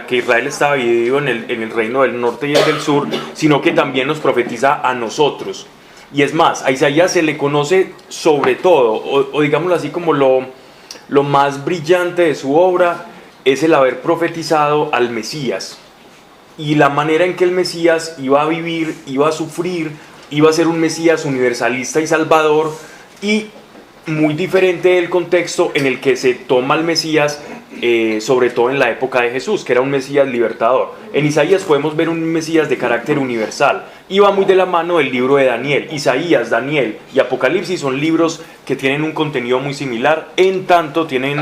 que Israel estaba dividido en el reino del norte y el del sur, sino que también nos profetiza a nosotros. Y es más, a Isaías se le conoce sobre todo, o digámoslo así, como lo más brillante de su obra es el haber profetizado al Mesías y la manera en que el Mesías iba a vivir, iba a sufrir, iba a ser un Mesías universalista y salvador, y muy diferente del contexto en el que se toma al Mesías, sobre todo en la época de Jesús, que era un Mesías libertador. En Isaías podemos ver un Mesías de carácter universal, y va muy de la mano del libro de Daniel. Isaías, Daniel y Apocalipsis son libros que tienen un contenido muy similar, en tanto tienen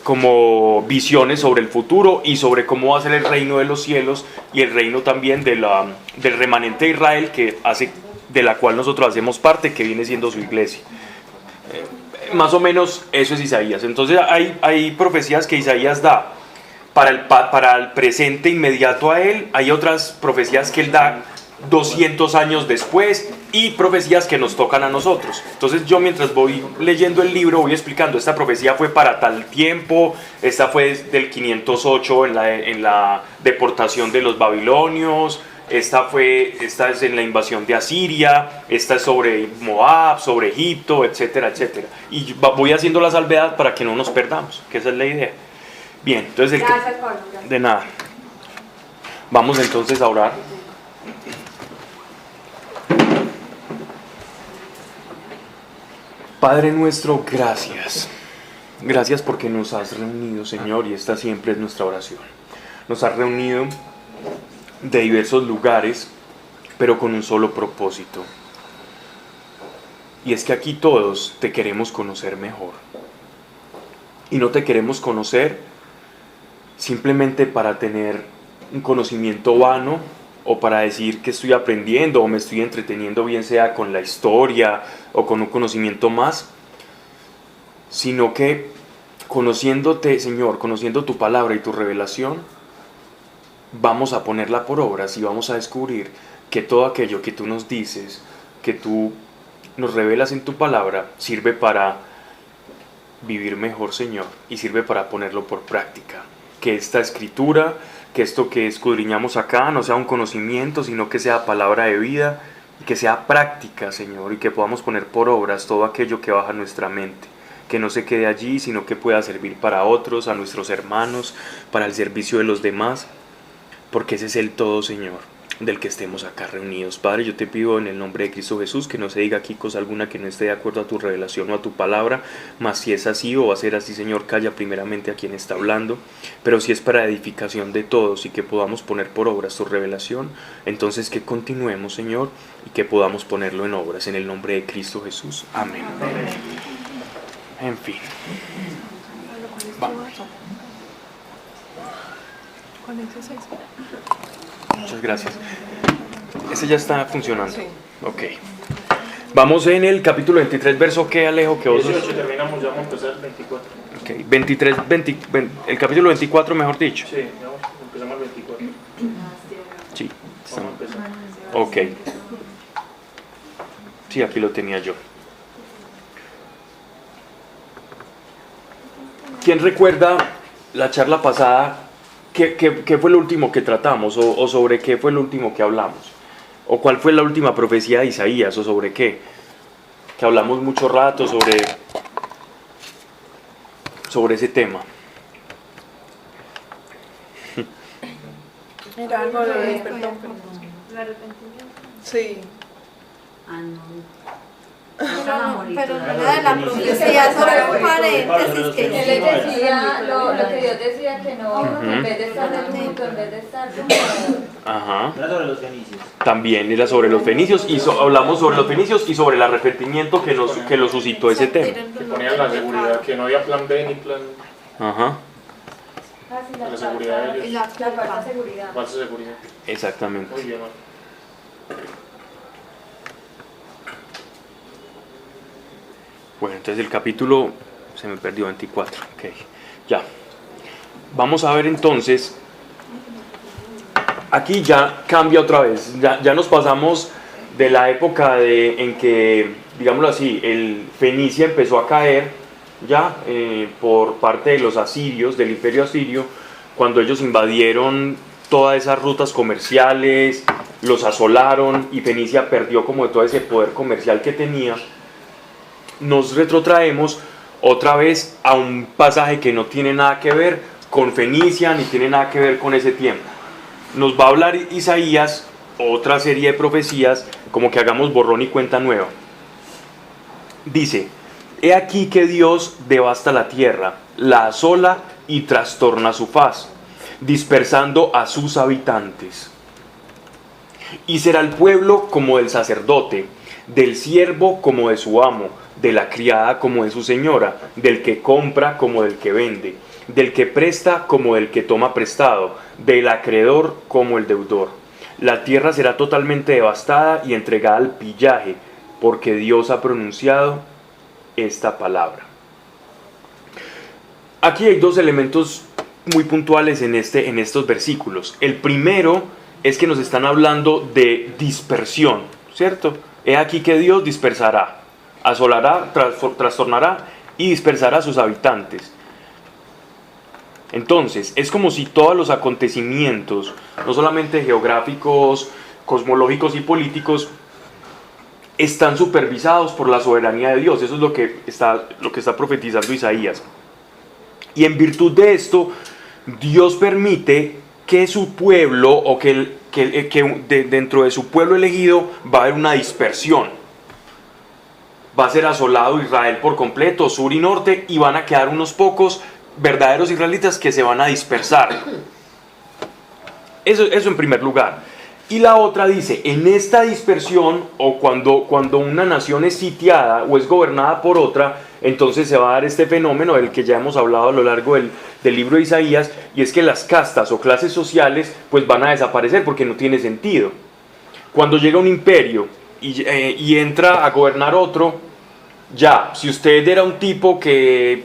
como visiones sobre el futuro y sobre cómo va a ser el reino de los cielos y el reino también del remanente de Israel, de la cual nosotros hacemos parte, que viene siendo su iglesia. Más o menos eso es Isaías. Entonces hay profecías que Isaías da para el presente inmediato a él, hay otras profecías que él da 200 años después, y profecías que nos tocan a nosotros. Entonces yo, mientras voy leyendo el libro, voy explicando: esta profecía fue para tal tiempo, esta fue del 508 en la deportación de los babilonios, esta es en la invasión de Asiria, esta es sobre Moab, sobre Egipto, etcétera, etcétera. Y voy haciendo la salvedad para que no nos perdamos, que esa es la idea. Bien, entonces Gracias, Pablo. de nada. Vamos entonces a orar. Padre nuestro, gracias. Gracias porque nos has reunido, Señor, y esta siempre es nuestra oración. Nos has reunido de diversos lugares, pero con un solo propósito. Y es que aquí todos te queremos conocer mejor. Y no te queremos conocer simplemente para tener un conocimiento vano, o para decir que estoy aprendiendo o me estoy entreteniendo, bien sea con la historia o con un conocimiento más, sino que conociéndote, Señor, conociendo tu palabra y tu revelación, vamos a ponerla por obras y vamos a descubrir que todo aquello que tú nos dices, que tú nos revelas en tu palabra, sirve para vivir mejor, Señor, y sirve para ponerlo por práctica. Que esta escritura, que esto que escudriñamos acá no sea un conocimiento, sino que sea palabra de vida, y que sea práctica, Señor, y que podamos poner por obras todo aquello que baja nuestra mente, que no se quede allí, sino que pueda servir para otros, a nuestros hermanos, para el servicio de los demás, porque ese es el todo, Señor, del que estemos acá reunidos. Padre, yo te pido en el nombre de Cristo Jesús que no se diga aquí cosa alguna que no esté de acuerdo a tu revelación o a tu palabra, mas si es así o va a ser así, Señor, calla primeramente a quien está hablando, pero si es para edificación de todos y que podamos poner por obras tu revelación, entonces que continuemos, Señor, y que podamos ponerlo en obras en el nombre de Cristo Jesús. Amén. En fin. Vamos. Muchas gracias. Ese ya está funcionando. Sí. Ok. Vamos en el capítulo 23, verso ¿qué, Alejo? Que vos 18 terminamos, ya vamos a empezar el 24. Ok, 23, el capítulo 24, mejor dicho. Sí, empezamos el 24. Sí. Vamos a empezar. Ok. Sí, aquí lo tenía yo. ¿Quién recuerda la charla pasada? ¿Qué fue lo último que tratamos? ¿O sobre qué fue lo último que hablamos? ¿O cuál fue la última profecía de Isaías? ¿O sobre qué? Que hablamos mucho rato sobre ese tema. Era algo de perdón. Sí. Ah, no. Pero no era de la profecía, solo un paréntesis que Él les decía, lo que Dios decía, que no, en vez de estar del mundo, en vez de estar de Ajá. Era sobre los fenicios. También era sobre los fenicios, y hablamos sobre los fenicios y sobre el arrepentimiento que lo suscitó ese tema. Que ponían la seguridad, que no había plan B ni plan Ajá. la seguridad de ellos. la falsa seguridad. Falsa seguridad. Exactamente. Muy bien, Bueno, entonces el capítulo se me perdió 24. Ok, ya. Vamos a ver entonces. Aquí ya cambia otra vez. Ya nos pasamos de la época en que, digámoslo así, el Fenicia empezó a caer ya por parte de los asirios, del imperio asirio, cuando ellos invadieron todas esas rutas comerciales, los asolaron y Fenicia perdió como de todo ese poder comercial que tenía, nos retrotraemos otra vez a un pasaje que no tiene nada que ver con Fenicia ni tiene nada que ver con ese tiempo. Nos va a hablar Isaías, otra serie de profecías, como que hagamos borrón y cuenta nueva. Dice: he aquí que Dios devasta la tierra, la asola y trastorna su faz, dispersando a sus habitantes. Y será el pueblo como del sacerdote, del siervo como de su amo, de la criada como de su señora, del que compra como del que vende, del que presta como del que toma prestado, del acreedor como el deudor. La tierra será totalmente devastada y entregada al pillaje, porque Dios ha pronunciado esta palabra. Aquí hay dos elementos muy puntuales en estos versículos. El primero es que nos están hablando de dispersión, ¿cierto? He aquí que Dios dispersará, asolará, trastornará y dispersará a sus habitantes. Entonces, es como si todos los acontecimientos, no solamente geográficos, cosmológicos y políticos, están supervisados por la soberanía de Dios. Eso es lo que está profetizando Isaías. Y en virtud de esto, Dios permite que su pueblo, o que dentro de su pueblo elegido, va a haber una dispersión. Va a ser asolado Israel por completo, sur y norte, y van a quedar unos pocos verdaderos israelitas que se van a dispersar. Eso en primer lugar. Y la otra dice, en esta dispersión, o cuando una nación es sitiada o es gobernada por otra, entonces se va a dar este fenómeno del que ya hemos hablado a lo largo del libro de Isaías, y es que las castas o clases sociales pues van a desaparecer porque no tiene sentido. Cuando llega un imperio y entra a gobernar otro, ya, si usted era un tipo que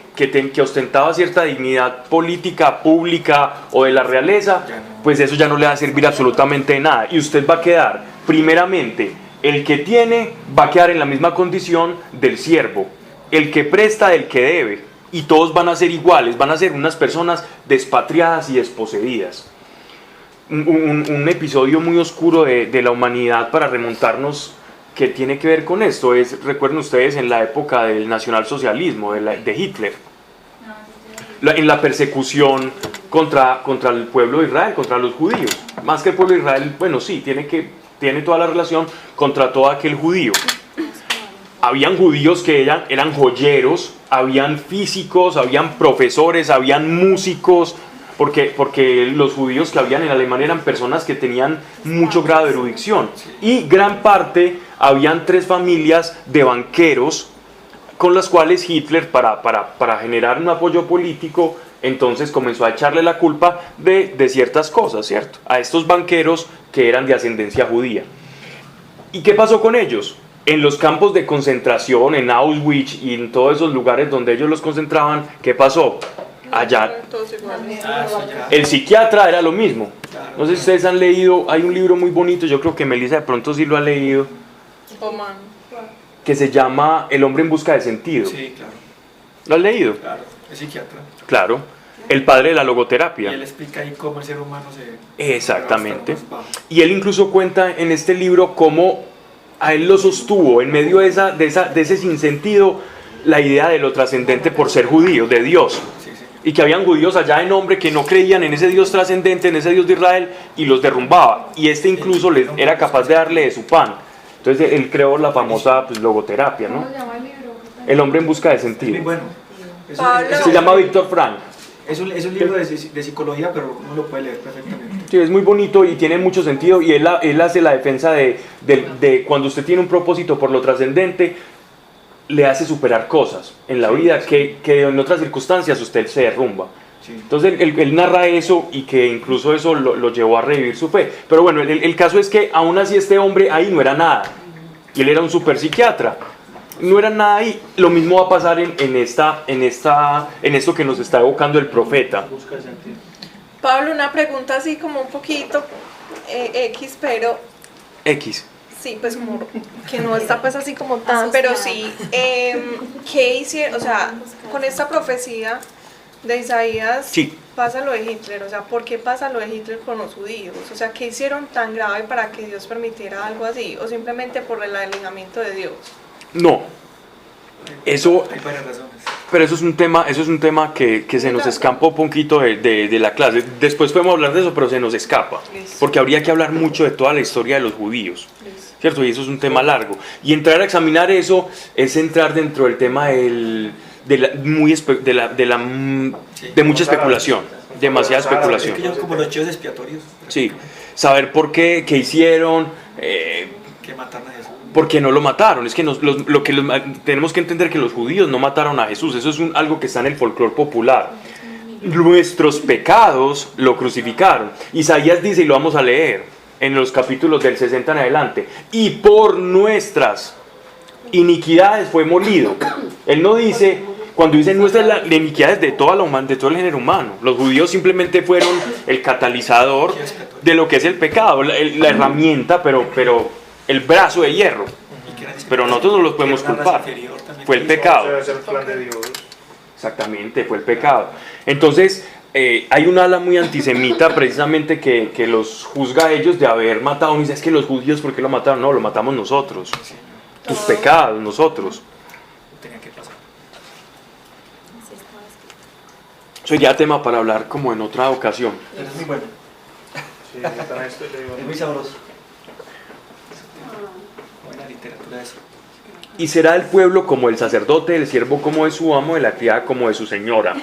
ostentaba cierta dignidad política, pública o de la realeza, pues eso ya no le va a servir absolutamente de nada. Y usted va a quedar, primeramente, el que tiene va a quedar en la misma condición del siervo, el que presta del que debe, y todos van a ser iguales, van a ser unas personas despatriadas y desposeídas. Un episodio muy oscuro de la humanidad para remontarnos, que tiene que ver con esto, recuerden ustedes, en la época del nacionalsocialismo de Hitler, en la persecución contra el pueblo de Israel, contra los judíos, más que el pueblo de Israel, bueno sí, tiene toda la relación contra todo aquel judío. Habían judíos que eran joyeros, habían físicos, habían profesores, habían músicos, porque los judíos que habían en Alemania eran personas que tenían mucho grado de erudición, y gran parte habían 3 familias de banqueros con las cuales Hitler, para generar un apoyo político, entonces comenzó a echarle la culpa de ciertas cosas, ¿cierto?, a estos banqueros que eran de ascendencia judía. ¿Y qué pasó con ellos? En los campos de concentración, en Auschwitz y en todos esos lugares donde ellos los concentraban, ¿qué pasó? Allá el psiquiatra era lo mismo. No sé si ustedes han leído, hay un libro muy bonito, yo creo que Melissa de pronto sí lo ha leído, que se llama El hombre en busca de sentido. Sí, claro. ¿Lo has leído? Claro, es psiquiatra. Claro, el padre de la logoterapia. Y él explica ahí cómo el ser humano se... Exactamente. Y él incluso cuenta en este libro cómo a él lo sostuvo en medio de ese sinsentido la idea de lo trascendente por ser judío, de Dios. Y que habían judíos allá de nombre que no creían en ese Dios trascendente, en ese Dios de Israel, y los derrumbaba. Y incluso era capaz de darle de su pan. Entonces él creó la famosa logoterapia, ¿no? ¿Cómo se llama el libro? El hombre en busca de Es muy sentido. bueno. Se llama Víctor Frank. Es un libro de psicología, pero uno lo puede leer perfectamente. Sí, es muy bonito y tiene mucho sentido, y él hace la defensa de cuando usted tiene un propósito por lo trascendente, le hace superar cosas en la vida que en otras circunstancias usted se derrumba. Sí. Entonces él narra eso, y que incluso eso lo llevó a revivir su fe. Pero bueno, el caso es que aún así este hombre ahí no era nada, y él era un super psiquiatra, no era nada ahí. Lo mismo va a pasar en esto que nos está evocando el profeta. Pablo, una pregunta así como un poquito X, pero X. sí, pues como que no está pues así como tan, pero sí, ¿qué hicieron? O sea, con esta profecía de Isaías Sí. pasa lo de Hitler, o sea, ¿por qué pasa lo de Hitler con los judíos? O sea, ¿qué hicieron tan grave para que Dios permitiera algo así? ¿O simplemente por el alejamiento de Dios? No, eso, Hay varias razones. pero eso es un tema que se nos escapa un poquito de la clase. Después podemos hablar de eso, pero se nos escapa, Listo. porque habría que hablar mucho de toda la historia de los judíos, Listo. ¿cierto? Y eso es un tema largo. Y entrar a examinar eso es entrar dentro del tema de mucha especulación, demasiada Es especulación. que ellos como los chivos expiatorios. Sí, saber por qué hicieron, Que mataron a Jesús. por qué no lo mataron. Es que tenemos que entender que los judíos no mataron a Jesús. Eso es algo que está en el folclore popular. Nuestros pecados lo crucificaron. Isaías dice, y lo vamos a leer en los capítulos del 60 en adelante, y por nuestras iniquidades fue molido. Él no dice, cuando dice nuestras iniquidades de toda de todo el género humano. Los judíos simplemente fueron el catalizador de lo que es el pecado, la herramienta, pero el brazo de hierro. Pero nosotros no los podemos culpar. Fue el pecado. Debe ser el plan de Dios. Exactamente, fue el pecado. Entonces, hay un ala muy antisemita precisamente que los juzga a ellos de haber matado. Y dice, es que los judíos, ¿por qué lo mataron? No, lo matamos nosotros. Tus pecados, nosotros. Tenía que pasar. Eso ya tema para hablar como en otra ocasión. Pero es muy bueno. Sí, está esto, le digo. Es muy sabroso. Buena literatura eso. Y será el pueblo como el sacerdote, el siervo como de su amo, de la criada como de su señora,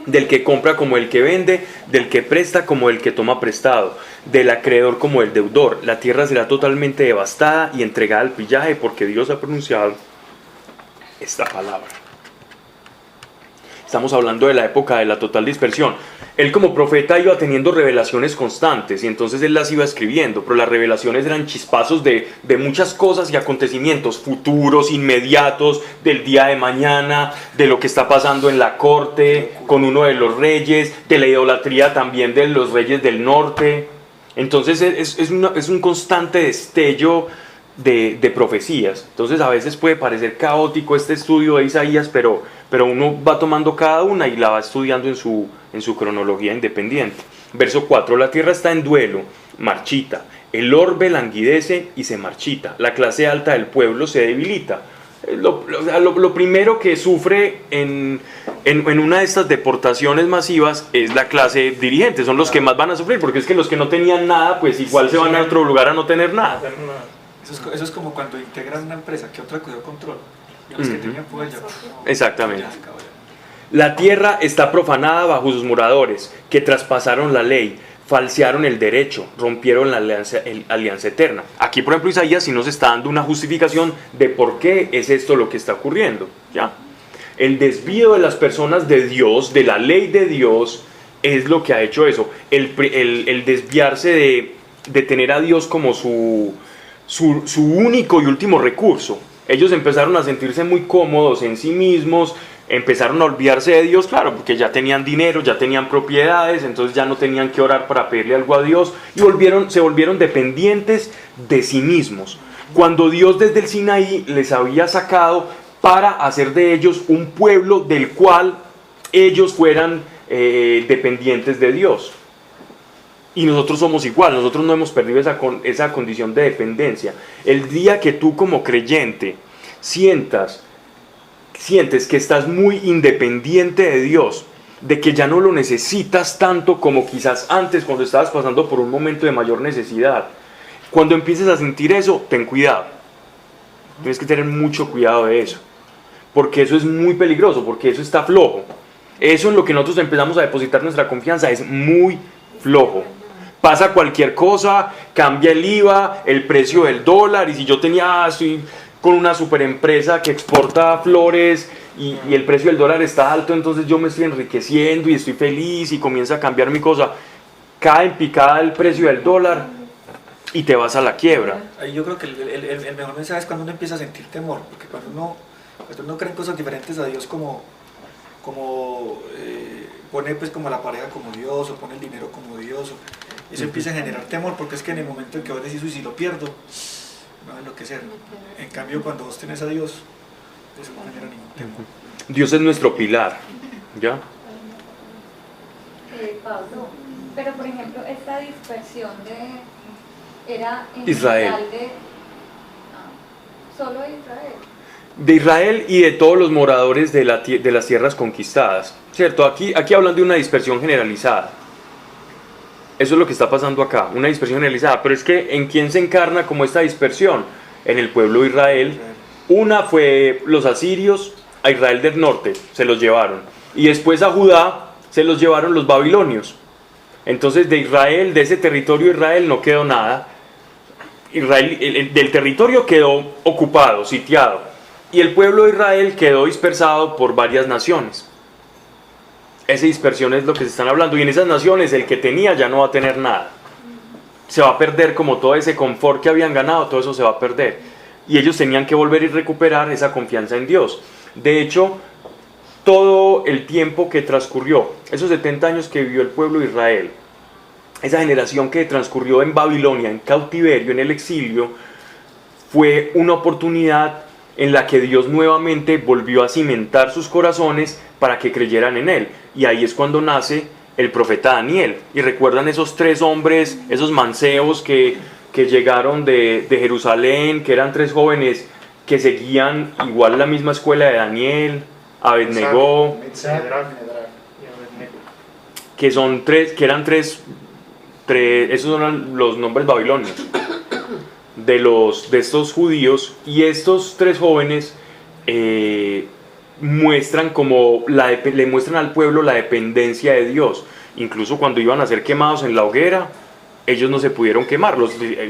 del que compra como el que vende, del que presta como el que toma prestado, del acreedor como el deudor. La tierra será totalmente devastada y entregada al pillaje, porque Dios ha pronunciado esta palabra. Estamos hablando de la época de la total dispersión. Él como profeta iba teniendo revelaciones constantes y entonces él las iba escribiendo, pero las revelaciones eran chispazos de muchas cosas y acontecimientos futuros, inmediatos, del día de mañana, de lo que está pasando en la corte, con uno de los reyes, de la idolatría también de los reyes del norte. Entonces es un constante destello de profecías. Entonces a veces puede parecer caótico este estudio de Isaías, pero uno va tomando cada una y la va estudiando en su cronología independiente. Verso 4, la tierra está en duelo, marchita, el orbe languidece y se marchita, la clase alta del pueblo se debilita. Lo primero que sufre en una de estas deportaciones masivas es la clase dirigente, son los que más van a sufrir, porque es que los que no tenían nada, pues igual se van a otro lugar a no tener nada. Eso es como cuando integran una empresa que otra cogió control. Y los que tenían poder ya. Exactamente. Ya se acabó ya. La tierra está profanada bajo sus moradores, que traspasaron la ley, falsearon el derecho, rompieron la alianza eterna. Aquí, por ejemplo, Isaías sí nos está dando una justificación de por qué es esto lo que está ocurriendo. ¿Ya? El desvío de las personas de Dios, de la ley de Dios, es lo que ha hecho eso. El desviarse de tener a Dios como su único y último recurso. Ellos empezaron a sentirse muy cómodos en sí mismos, empezaron a olvidarse de Dios, claro, porque ya tenían dinero, ya tenían propiedades, entonces ya no tenían que orar para pedirle algo a Dios y se volvieron dependientes de sí mismos. Cuando Dios desde el Sinaí les había sacado para hacer de ellos un pueblo del cual ellos fueran dependientes de Dios. Y nosotros somos igual, nosotros no hemos perdido esa condición de dependencia. El día que tú como creyente sientes que estás muy independiente de Dios, de que ya no lo necesitas tanto como quizás antes cuando estabas pasando por un momento de mayor necesidad, cuando empieces a sentir eso, ten cuidado. Tienes que tener mucho cuidado de eso, porque eso es muy peligroso, porque eso está flojo. Eso en lo que nosotros empezamos a depositar nuestra confianza es muy flojo. Pasa cualquier cosa, cambia el IVA, el precio del dólar, y si yo estoy con una super empresa que exporta flores y el precio del dólar está alto, entonces yo me estoy enriqueciendo y estoy feliz y comienza a cambiar mi cosa. Cae en picada el precio del dólar y te vas a la quiebra. Ahí yo creo que el mejor mensaje es cuando uno empieza a sentir temor, porque cuando uno cree en cosas diferentes a Dios, como pone pues como a la pareja como Dios, o pone el dinero como Dios, eso empieza a generar temor, porque es que en el momento en que vos decís, uy, si lo pierdo, me va a enloquecer. En cambio, cuando vos tenés a Dios, eso no genera ningún temor. Dios es nuestro pilar, ¿ya? Pablo, pero por ejemplo, esta dispersión era en Israel. general solo de Israel. De Israel y de todos los moradores de las tierras conquistadas, ¿cierto? Aquí hablan de una dispersión generalizada. Eso es lo que está pasando acá, una dispersión generalizada. Pero es que ¿en quién se encarna como esta dispersión? En el pueblo de Israel. Una fue los asirios, a Israel del norte se los llevaron. Y después a Judá se los llevaron los babilonios. Entonces de Israel, de ese territorio de Israel no quedó nada. Israel, del territorio quedó ocupado, sitiado. Y el pueblo de Israel quedó dispersado por varias naciones. Esa dispersión es lo que se están hablando. Y en esas naciones el que tenía ya no va a tener nada. Se va a perder como todo ese confort que habían ganado, todo eso se va a perder. Y ellos tenían que volver y recuperar esa confianza en Dios. De hecho, todo el tiempo que transcurrió, esos 70 años que vivió el pueblo de Israel, esa generación que transcurrió en Babilonia, en cautiverio, en el exilio, fue una oportunidad en la que Dios nuevamente volvió a cimentar sus corazones para que creyeran en Él. Y ahí es cuando nace el profeta Daniel. Y recuerdan esos 3 hombres, esos manceos que llegaron de Jerusalén, que eran 3 jóvenes que seguían igual la misma escuela de Daniel, Abednego, que son 3, que eran 3, esos son los nombres babilonios de estos judíos. Y estos 3 jóvenes muestran le muestran al pueblo la dependencia de Dios. Incluso cuando iban a ser quemados en la hoguera, ellos no se pudieron quemar.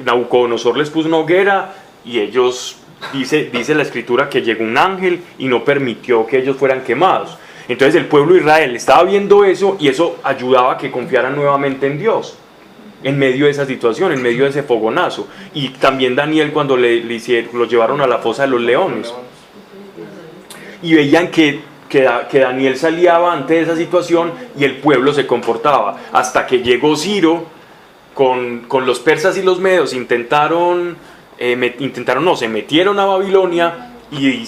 Nabucodonosor les puso una hoguera y ellos, dice la escritura, que llegó un ángel y no permitió que ellos fueran quemados. Entonces el pueblo de Israel estaba viendo eso y eso ayudaba a que confiaran nuevamente en Dios en medio de esa situación, en medio de ese fogonazo. Y también Daniel cuando lo llevaron a la fosa de los leones y veían que Daniel salía avante de esa situación y el pueblo se comportaba, hasta que llegó Ciro con los persas y los medos. Se metieron a Babilonia y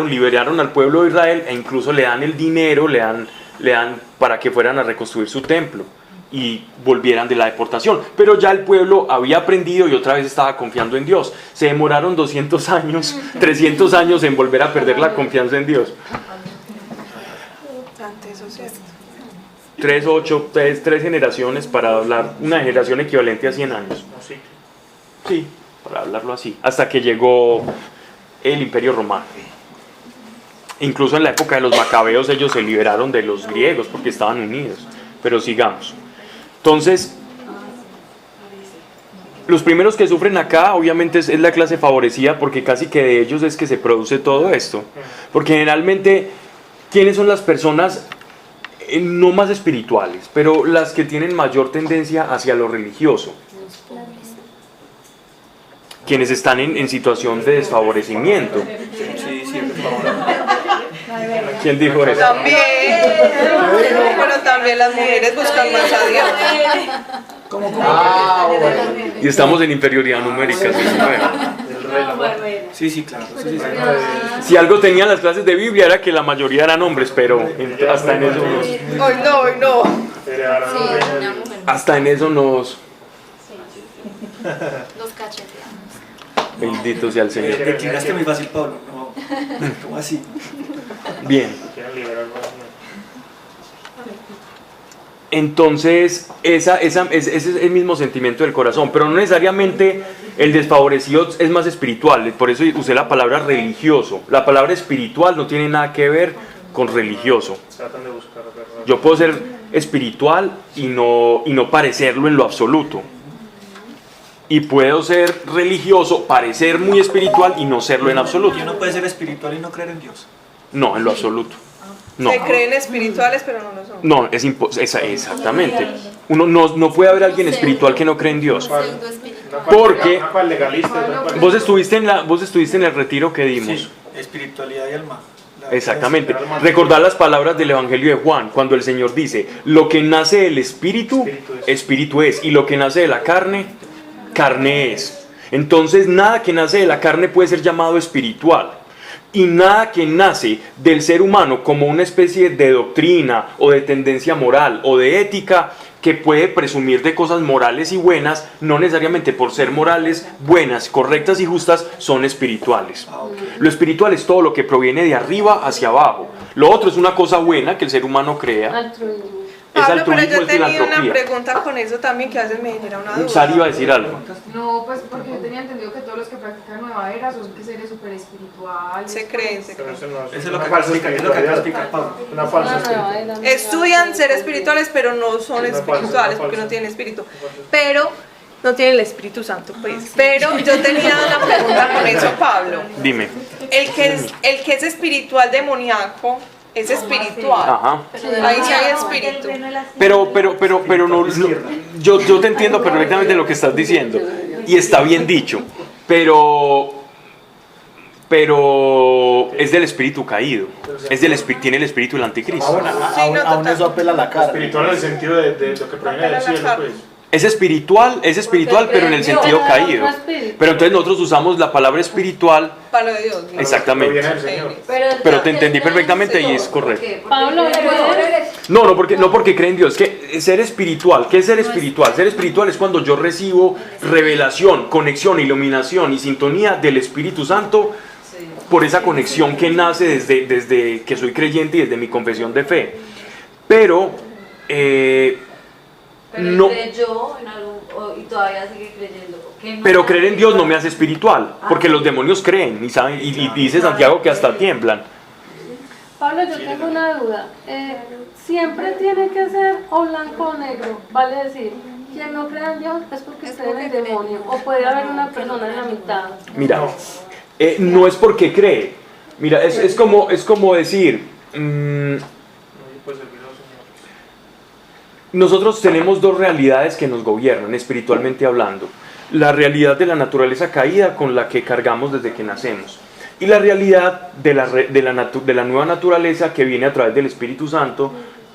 liberaron al pueblo de Israel, e incluso le dan el dinero, le dan para que fueran a reconstruir su templo y volvieran de la deportación. Pero ya el pueblo había aprendido y otra vez estaba confiando en Dios. Se demoraron 200 años, 300 años en volver a perder la confianza en Dios. Eso es cierto. 3 generaciones, para hablar, una generación equivalente a 100 años. Sí, para hablarlo así, hasta que llegó el Imperio Romano. Incluso en la época de los macabeos ellos se liberaron de los griegos porque estaban unidos. Pero sigamos. Entonces, los primeros que sufren acá obviamente es la clase favorecida, porque casi que de ellos es que se produce todo esto. Porque generalmente, ¿quiénes son las personas no más espirituales, pero las que tienen mayor tendencia hacia lo religioso? Quienes están en situación de desfavorecimiento. Sí, ¿Quién dijo eso? También, pero también las mujeres buscan más a Dios. Y estamos en inferioridad numérica. Sí, claro. Si algo tenían las clases de Biblia era que la mayoría eran hombres, pero hasta en eso Hoy no. hasta en eso nos cacheteamos. bendito sea el Señor. Te inclinaste muy fácil, Pablo. No, ¿cómo así? Bien. Entonces, ese es el mismo sentimiento del corazón, pero no necesariamente el desfavorecido es más espiritual. Por eso usé la palabra religioso. La palabra espiritual no tiene nada que ver con religioso. Yo puedo ser espiritual y no parecerlo en lo absoluto. Y puedo ser religioso, parecer muy espiritual y no serlo en absoluto. Y uno puede ser espiritual y no creer en Dios. No, en lo absoluto. No. Se creen espirituales, pero no lo son. No, exactamente. Uno no puede haber alguien espiritual que no cree en Dios. Porque vos estuviste en el retiro que dimos. Sí, espiritualidad y alma. Exactamente. Recordar las palabras del Evangelio de Juan, cuando el Señor dice: lo que nace del Espíritu, Espíritu es, y lo que nace de la carne, carne es. Entonces nada que nace de la carne puede ser llamado espiritual. Y nada que nace del ser humano como una especie de doctrina o de tendencia moral o de ética que puede presumir de cosas morales y buenas, no necesariamente por ser morales, buenas, correctas y justas, son espirituales. Lo espiritual es todo lo que proviene de arriba hacia abajo. Lo otro es una cosa buena que el ser humano crea. Altruismo. Es Pablo, pero altruismo, yo es tenía una filantropía. pregunta con eso también que a veces me genera una duda. Sari iba a decir algo. No, pues porque yo tenía entendido que todos los que practican nueva era son que seres súper espirituales. Se creen, se Pero creen. eso no Eso es lo una que falsa explica, es lo que acaba de espiritualidad. explicar Pablo. Una falsa Una espiritualidad. Estudian ser espirituales, pero no son Una espirituales falsa, porque una no tienen espíritu. falsa. Pero no tienen el Espíritu Santo, pues. Pero yo tenía una pregunta con eso, Pablo. Dime. El que es espiritual demoníaco es espiritual. Ajá. Ahí sí hay espíritu. Pero no, yo te entiendo perfectamente lo que estás diciendo y está bien dicho, pero es del espíritu caído, tiene el espíritu del anticristo. Sí, no, Aún total. eso apela a la cara. Espiritual en el sentido de lo que proviene del cielo, pues. Es espiritual, pero en el sentido caído. Pero entonces nosotros usamos la palabra espiritual, Para lo de Dios. ¿no? exactamente. Proviene del Señor. Pero te entendí perfectamente y es correcto. Pablo, No, porque creen en Dios. Que ser espiritual, ¿qué es ser espiritual? Ser espiritual es cuando yo recibo revelación, conexión, iluminación y sintonía del Espíritu Santo por esa conexión que nace desde que soy creyente y desde mi confesión de fe. Pero no, creyó en algo y todavía sigue creyendo. Que no pero era creer en Dios no me espiritual. hace espiritual, porque los demonios creen y saben, y dice Santiago que hasta tiemblan. Pablo, yo tengo una duda. Siempre tiene que ser o blanco o negro. Vale decir, quien no cree en Dios es porque cree en el demonio. O puede haber una persona en la mitad. Mira, no es porque cree. Mira, es como decir, No, pues servir a los señores. nosotros tenemos dos realidades que nos gobiernan, espiritualmente hablando. La realidad de la naturaleza caída con la que cargamos desde que nacemos. Y la realidad de la nueva naturaleza que viene a través del Espíritu Santo.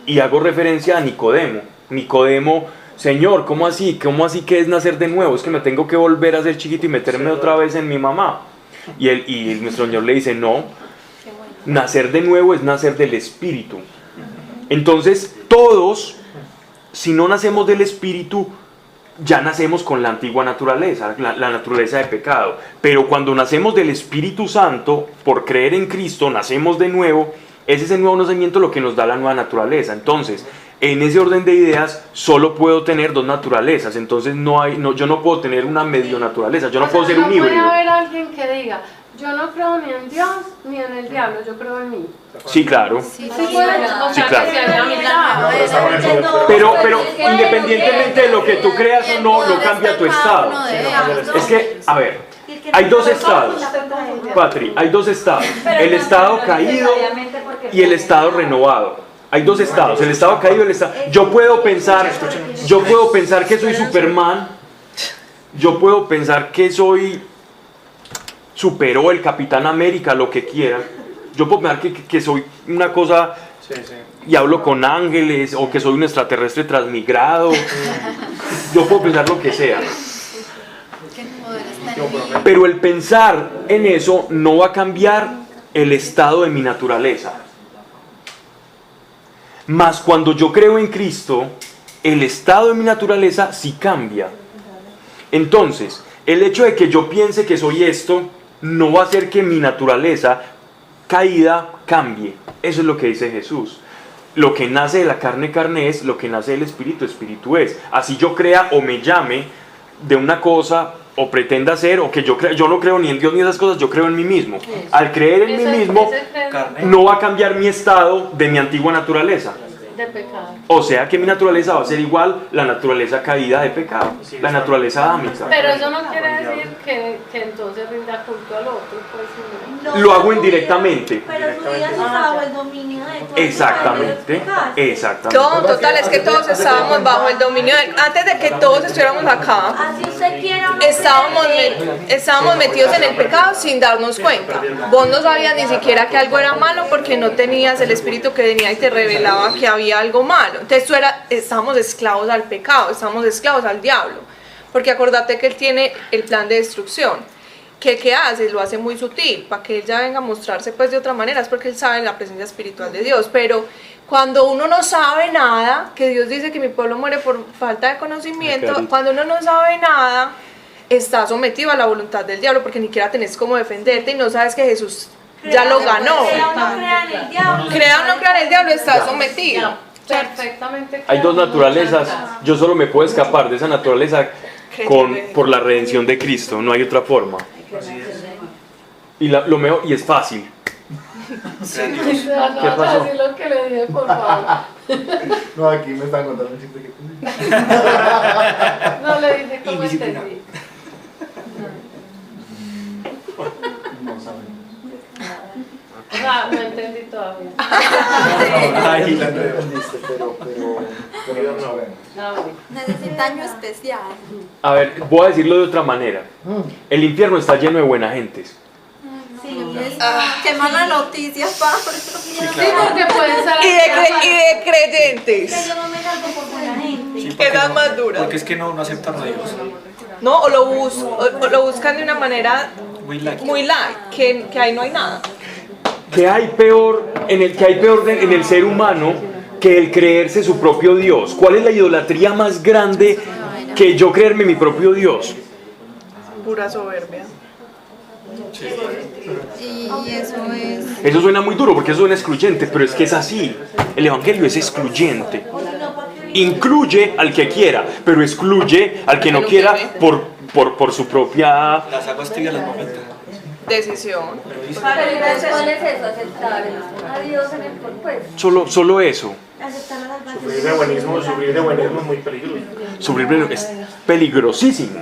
Y hago referencia a Nicodemo. Nicodemo, Señor, ¿cómo así? ¿Cómo así que es nacer de nuevo? Es que me tengo que volver a ser chiquito y meterme otra vez en mi mamá. Y nuestro Señor le dice, no, nacer de nuevo es nacer del Espíritu. Entonces, todos, si no nacemos del Espíritu, ya nacemos con la antigua naturaleza, la naturaleza de pecado. Pero cuando nacemos del Espíritu Santo, por creer en Cristo, nacemos de nuevo, es ese nuevo nacimiento lo que nos da la nueva naturaleza. Entonces, en ese orden de ideas, solo puedo tener dos naturalezas. Entonces, yo no puedo tener una medio naturaleza, yo no puedo ser un No híbrido. puede haber alguien que diga, yo no creo ni en Dios ni en el diablo, yo creo en mí. Sí, claro. Sí puede, o Sí, sea, claro. que sea la mitad. Pero independientemente de lo que tú creas o no, no cambia tu estado. Es que, a ver, hay dos estados, Patri, hay dos estados. El estado caído y el estado renovado. Hay dos estados, el estado caído y el estado... Yo puedo pensar que soy Superman, yo puedo pensar que soy Superó, el Capitán América, lo que quiera. Yo puedo pensar que soy una cosa Sí, sí. y hablo con ángeles, o que soy un extraterrestre transmigrado. Yo puedo pensar lo que sea. Pero el pensar en eso no va a cambiar el estado de mi naturaleza. Mas cuando yo creo en Cristo, el estado de mi naturaleza sí cambia. Entonces, el hecho de que yo piense que soy esto, no va a hacer que mi naturaleza caída cambie. Eso es lo que dice Jesús. Lo que nace de la carne, carne es, lo que nace del espíritu, espíritu es. Así yo crea o me llame de una cosa, o pretenda ser, o que yo no creo ni en Dios ni en esas cosas, yo creo en mí mismo. Al creer en mí mismo, no va a cambiar mi estado de mi antigua naturaleza. De pecado. O sea que mi naturaleza va a ser igual la naturaleza caída de pecado, la naturaleza adámica. Pero eso no quiere decir que entonces rinda culto al otro, pues no. Lo hago indirectamente. Pero tú ya bajo el dominio de todo. Exactamente, exactamente. No, total, es que todos estábamos bajo el dominio antes de que todos estuviéramos acá, Así usted quiera. estábamos metidos en el pecado sin darnos cuenta. Vos no sabías ni siquiera que algo era malo porque no tenías el espíritu que venía y te revelaba que había algo malo. Entonces estábamos esclavos al pecado, estábamos esclavos al diablo, porque acordate que él tiene el plan de destrucción. ¿qué hace? Lo hace muy sutil, para que él ya venga a mostrarse pues de otra manera, es porque él sabe la presencia espiritual de Dios, pero cuando uno no sabe nada, que Dios dice que mi pueblo muere por falta de conocimiento, cuando uno no sabe nada, está sometido a la voluntad del diablo, porque ni siquiera tenés cómo defenderte y no sabes que Jesús ya lo ganó. Crea o no crea en el diablo. Crea o no crea en el diablo, está sometido. Perfectamente. Hay dos naturalezas, yo solo me puedo escapar de esa naturaleza por la redención de Cristo, no hay otra forma. Y lo mejor, y es fácil. ¿Qué pasó? Así lo que le dije, por favor. No, aquí me están contando un chiste que tú. No le dije cómo Indisciplina. entendí. No saben. O sea, no entendí todavía. Ay, la No entendiste, pero no saben. Ah, bueno. Necesita año especial. A ver, voy a decirlo de otra manera. El infierno está lleno de buenas gentes. Sí, qué mala noticia, Pablo. Sí, porque pueden ser Y de creyentes, Yo no me salgo por buena gente. Sí, que porque es no- más dura. Porque es que no aceptan a Dios. ¿No? O lo buscan de una manera muy light, que ahí no hay nada. ¿Qué hay peor en el ser humano que el creerse su propio Dios? ¿Cuál es la idolatría más grande que yo creerme mi propio Dios? Pura soberbia. Y eso es. Eso suena muy duro porque eso suena excluyente, pero es que es así. El evangelio es excluyente. Incluye al que quiera, pero excluye al que no quiera por su propia... Las aguas tibias las momentan. Decisión. Pero entonces, ¿cuál es eso? Aceptar a Dios en el pues. Solo eso. Sufrir de buenismo es muy peligroso. Sufrir es peligrosísimo.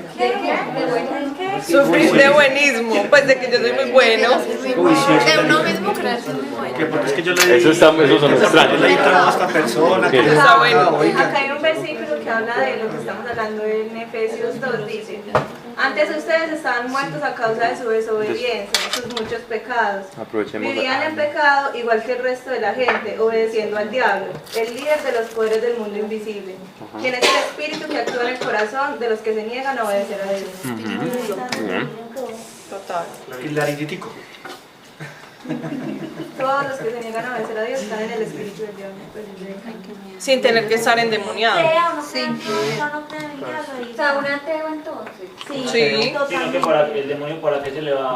Sufrir de buenismo, pues de que yo soy muy bueno. Uy, sí, eso De le uno digo. mismo creerse muy bueno. Que porque es que yo le Eso son Yo extraños. le trabajo a esta persona. Que Está bueno. oiga. Acá hay un versículo que habla de lo que estamos hablando en Efesios 2, dice: antes ustedes estaban muertos a causa de su desobediencia, sus muchos pecados. Aprovechemos. Vivían en pecado igual que el resto de la gente, obedeciendo al diablo, el líder de los poderes del mundo invisible, quien es el espíritu que actúa en el corazón de los que se niegan a obedecer a Dios. Bien. Total. Y la aritmético. Todos los que se niegan a obedecer a Dios están en el espíritu del diablo. Sin tener que estar endemoniado. Crea o no crea en el diablo, no crea en el diablo. O sea, un ateo entonces. Sí, Sí. Sino totalmente. que para el demonio, para que él se le va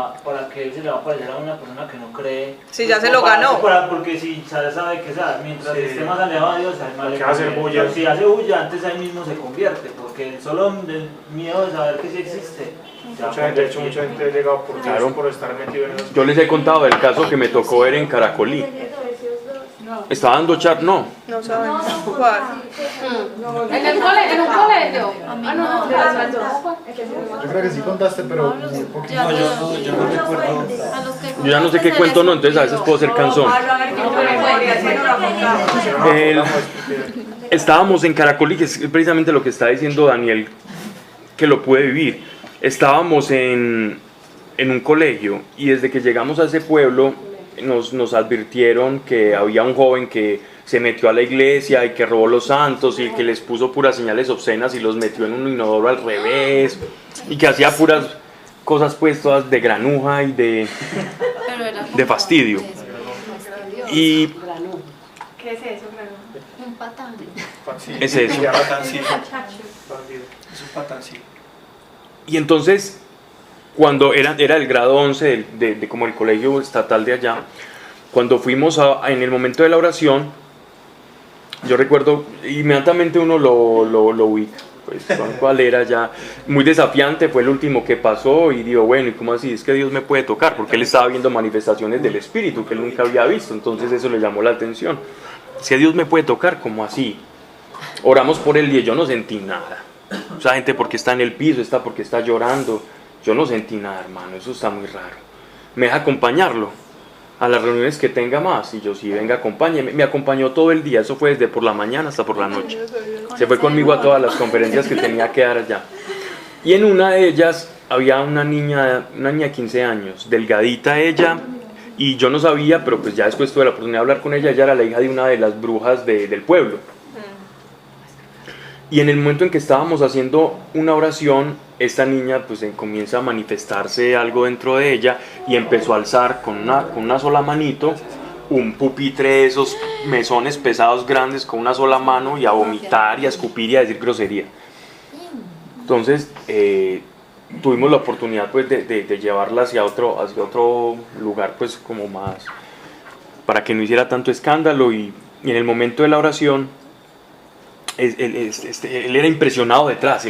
a aparecer a una persona que no cree. Sí, ya se lo ganó. Porque si sabe que sabe, mientras Sí. esté más alejado de Dios, hay más Porque va a hacer bulla. Si hace bulla, antes ahí mismo se convierte, porque solo del miedo de saber que sí existe. De hecho, mucha gente ha llegado por estar metido en esos. Yo les he contado del caso que me tocó ver en Caracolí. Estaba dando no. No sabemos cuál. En el en un colegio. A mí Ah, no, no, de las dos. Yo creo que sí contaste, pero muy poquito. No, yo no recuerdo. Yo ya no sé qué cuento, no, entonces a veces puedo ser cansón. Estábamos en Caracolí, que es precisamente lo que está diciendo Daniel, que lo puede vivir. Estábamos en un colegio y desde que llegamos a ese pueblo nos advirtieron que había un joven que se metió a la iglesia y que robó los santos y que les puso puras señales obscenas y los metió en un inodoro al revés y que hacía puras cosas pues todas de granuja y de fastidio. Y ¿Qué es eso, Un patán. es eso. Un patancillo. Es un patancillo. Y entonces, cuando era el grado 11 de como el colegio estatal de allá, cuando fuimos en el momento de la oración, yo recuerdo, inmediatamente uno lo ubica, pues cuál era ya, muy desafiante, fue el último que pasó y digo, bueno, ¿y cómo así? Es que Dios me puede tocar, porque él estaba viendo manifestaciones del Espíritu que él nunca había visto, entonces eso le llamó la atención. Si Dios me puede tocar, ¿cómo así? Oramos por él y yo no sentí nada. O sea, gente porque está en el piso, está porque está llorando. Yo no sentí nada, hermano, eso está muy raro. Me deja acompañarlo a las reuniones que tenga más. Y yo, sí, venga, acompáñeme. Me acompañó todo el día, eso fue desde por la mañana hasta por la noche. Se fue conmigo a todas las conferencias que tenía que dar allá. Y en una de ellas había una niña de 15 años, delgadita ella, y yo no sabía, pero pues ya después tuve la oportunidad de hablar con ella. Ella era la hija de una de las brujas del pueblo. Y en el momento en que estábamos haciendo una oración, esta niña pues comienza a manifestarse algo dentro de ella y empezó a alzar con una sola manito un pupitre de esos mesones pesados grandes con una sola mano y a vomitar y a escupir y a decir grosería. Entonces tuvimos la oportunidad pues de llevarla hacia otro lugar pues como más para que no hiciera tanto escándalo y en el momento de la oración él era impresionado detrás,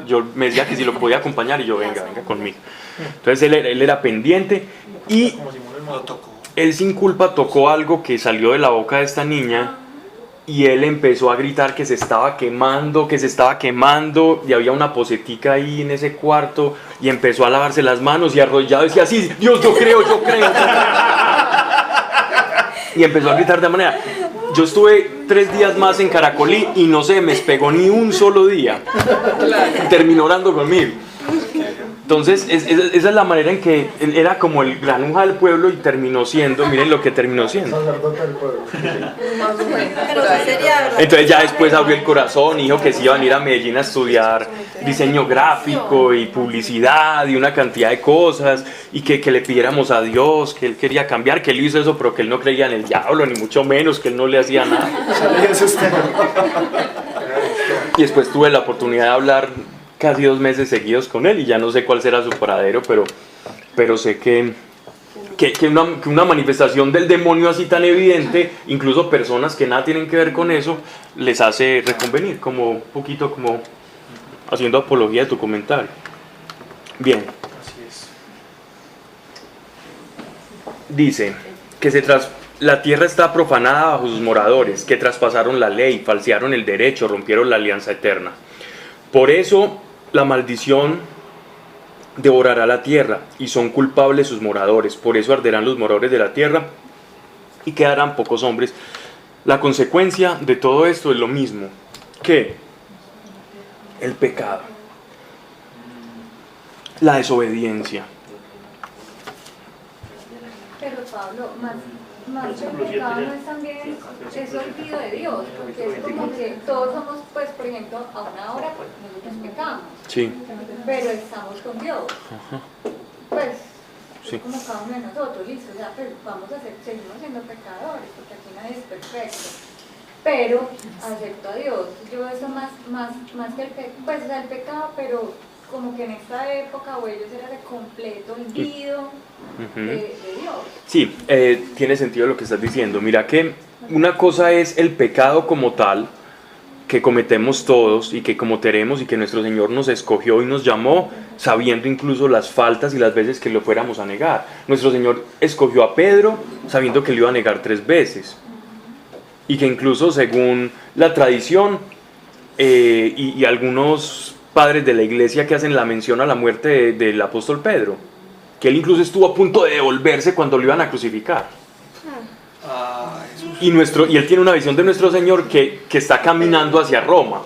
yo me decía que si lo podía acompañar y yo venga conmigo. Entonces él era pendiente y él sin culpa tocó algo que salió de la boca de esta niña y él empezó a gritar que se estaba quemando y había una posetica ahí en ese cuarto y empezó a lavarse las manos y arrodillado decía así, Dios, yo creo. Y empezó a gritar de manera. Yo estuve 3 días más en Caracolí y no se me despegó ni un solo día. Terminó orando conmigo. Entonces, esa es la manera en que él era como el granuja del pueblo y terminó siendo, miren lo que terminó siendo. Entonces ya después abrió el corazón y dijo que se iba a venir a Medellín a estudiar diseño gráfico y publicidad y una cantidad de cosas y que le pidiéramos a Dios, que él quería cambiar, que él hizo eso pero que él no creía en el diablo ni mucho menos, que él no le hacía nada. Y después tuve la oportunidad de hablar casi 2 meses seguidos con él y ya no sé cuál será su paradero, pero sé que una manifestación del demonio así tan evidente, incluso personas que nada tienen que ver con eso, les hace reconvenir, como un poquito como haciendo apología de tu comentario. Bien. Así es. Dice que la tierra está profanada bajo sus moradores, que traspasaron la ley, falsearon el derecho, rompieron la alianza eterna. Por eso la maldición devorará la tierra y son culpables sus moradores. Por eso arderán los moradores de la tierra y quedarán pocos hombres. La consecuencia de todo esto es lo mismo que el pecado, la desobediencia. Pero Pablo, más que el pecado no es también es olvido de Dios, porque es como que todos somos, pues por ejemplo, a una hora pues nosotros pecamos, Sí. pero estamos con Dios. Ajá. Pues Sí. es como cada uno de nosotros, listo, o sea, pues vamos a seguimos siendo pecadores, porque aquí nadie es perfecto. Pero acepto a Dios. Yo eso más que el pecado, pues o sea, el pecado, pero como que en esta época o ellos era de completo olvido de Dios. Sí, tiene sentido lo que estás diciendo. Mira que una cosa es el pecado como tal, que cometemos todos y que cometeremos y que nuestro Señor nos escogió y nos llamó sabiendo incluso las faltas y las veces que lo fuéramos a negar. Nuestro Señor escogió a Pedro sabiendo que lo iba a negar 3 veces y que incluso según la tradición y algunos padres de la iglesia que hacen la mención a la muerte del apóstol Pedro, que él incluso estuvo a punto de devolverse cuando lo iban a crucificar. Y él tiene una visión de nuestro Señor que está caminando hacia Roma.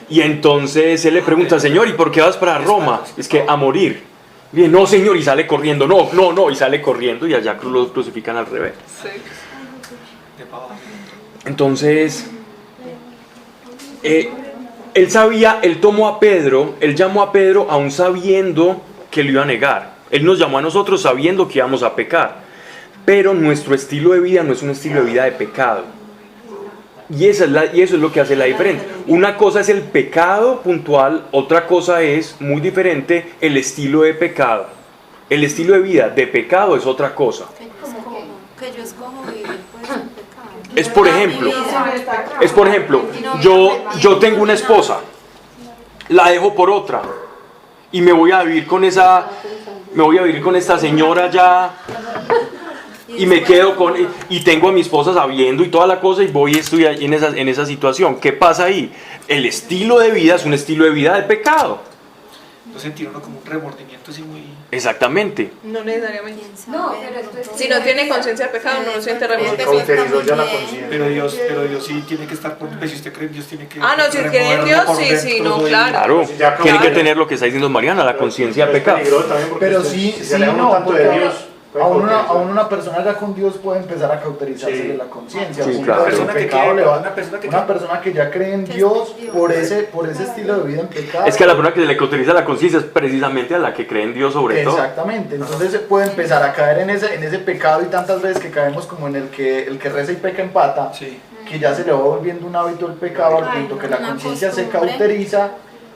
Y entonces él le pregunta, Señor, ¿y por qué vas para Roma? Es que a morir. Bien, no, Señor, y sale corriendo. No, y sale corriendo y allá lo crucifican al revés. Entonces, él tomó a Pedro, él llamó a Pedro aún sabiendo que lo iba a negar. Él nos llamó a nosotros sabiendo que íbamos a pecar. Pero nuestro estilo de vida no es un estilo de vida de pecado. Y eso es lo que hace la diferencia. Una cosa es el pecado puntual, otra cosa es, muy diferente, el estilo de pecado. El estilo de vida de pecado es otra cosa. Que yo escojo vivir pues en pecado. Es por ejemplo, yo tengo una esposa, la dejo por otra y me voy a vivir con esta señora ya. Y me quedo y tengo a mi esposa sabiendo y toda la cosa y voy y estoy ahí en esa situación. ¿Qué pasa ahí? El estilo de vida es un estilo de vida de pecado. No sentir uno como un remordimiento así muy... Exactamente. No necesariamente. No, pero esto es... Si no tiene conciencia de pecado, no lo siente remordimiento. Pero Dios sí tiene que estar por... Si usted cree en Dios, tiene que... Ah, no, si cree en Dios, sí, no, claro. Tiene que tener lo que está diciendo Mariana, la conciencia de pecado. Pero sí, no, tanto de Dios. Aún una persona ya con Dios puede empezar a cauterizarse de la conciencia. Sí, Una persona una persona que ya cree en Dios por ese estilo de vida en pecado. Es que a la persona que se le cauteriza la conciencia es precisamente a la que cree en Dios sobre todo. Exactamente, entonces se puede empezar a caer en ese pecado, y tantas veces que caemos como en el que reza y peca empata, que ya se le va volviendo un hábito el pecado al punto que la conciencia se cauteriza,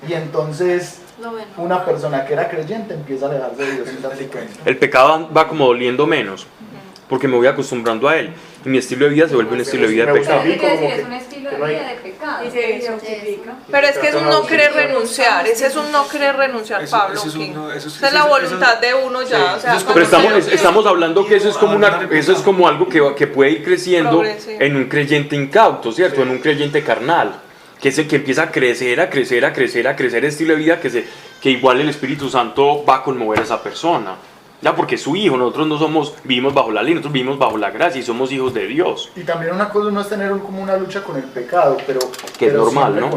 y entonces una persona que era creyente empieza a alejarse de Dios sin darse cuenta. El pecado va como doliendo menos, porque me voy acostumbrando a él, y mi estilo de vida se vuelve un estilo de vida de pecado. Es un estilo de vida de pecado. Pero es que es un no querer renunciar, ese es un no querer renunciar, Pablo. Esa es la voluntad de uno ya. O sea, pero estamos hablando que eso es como algo que puede ir creciendo en un creyente incauto, ¿cierto? En un creyente carnal, que es el que empieza a crecer el estilo de vida que igual el Espíritu Santo va a conmover a esa persona. Ya, porque es su hijo, nosotros no vivimos bajo la ley, nosotros vivimos bajo la gracia y somos hijos de Dios. Y también una cosa no es tener como una lucha con el pecado, pero es normal, ¿no?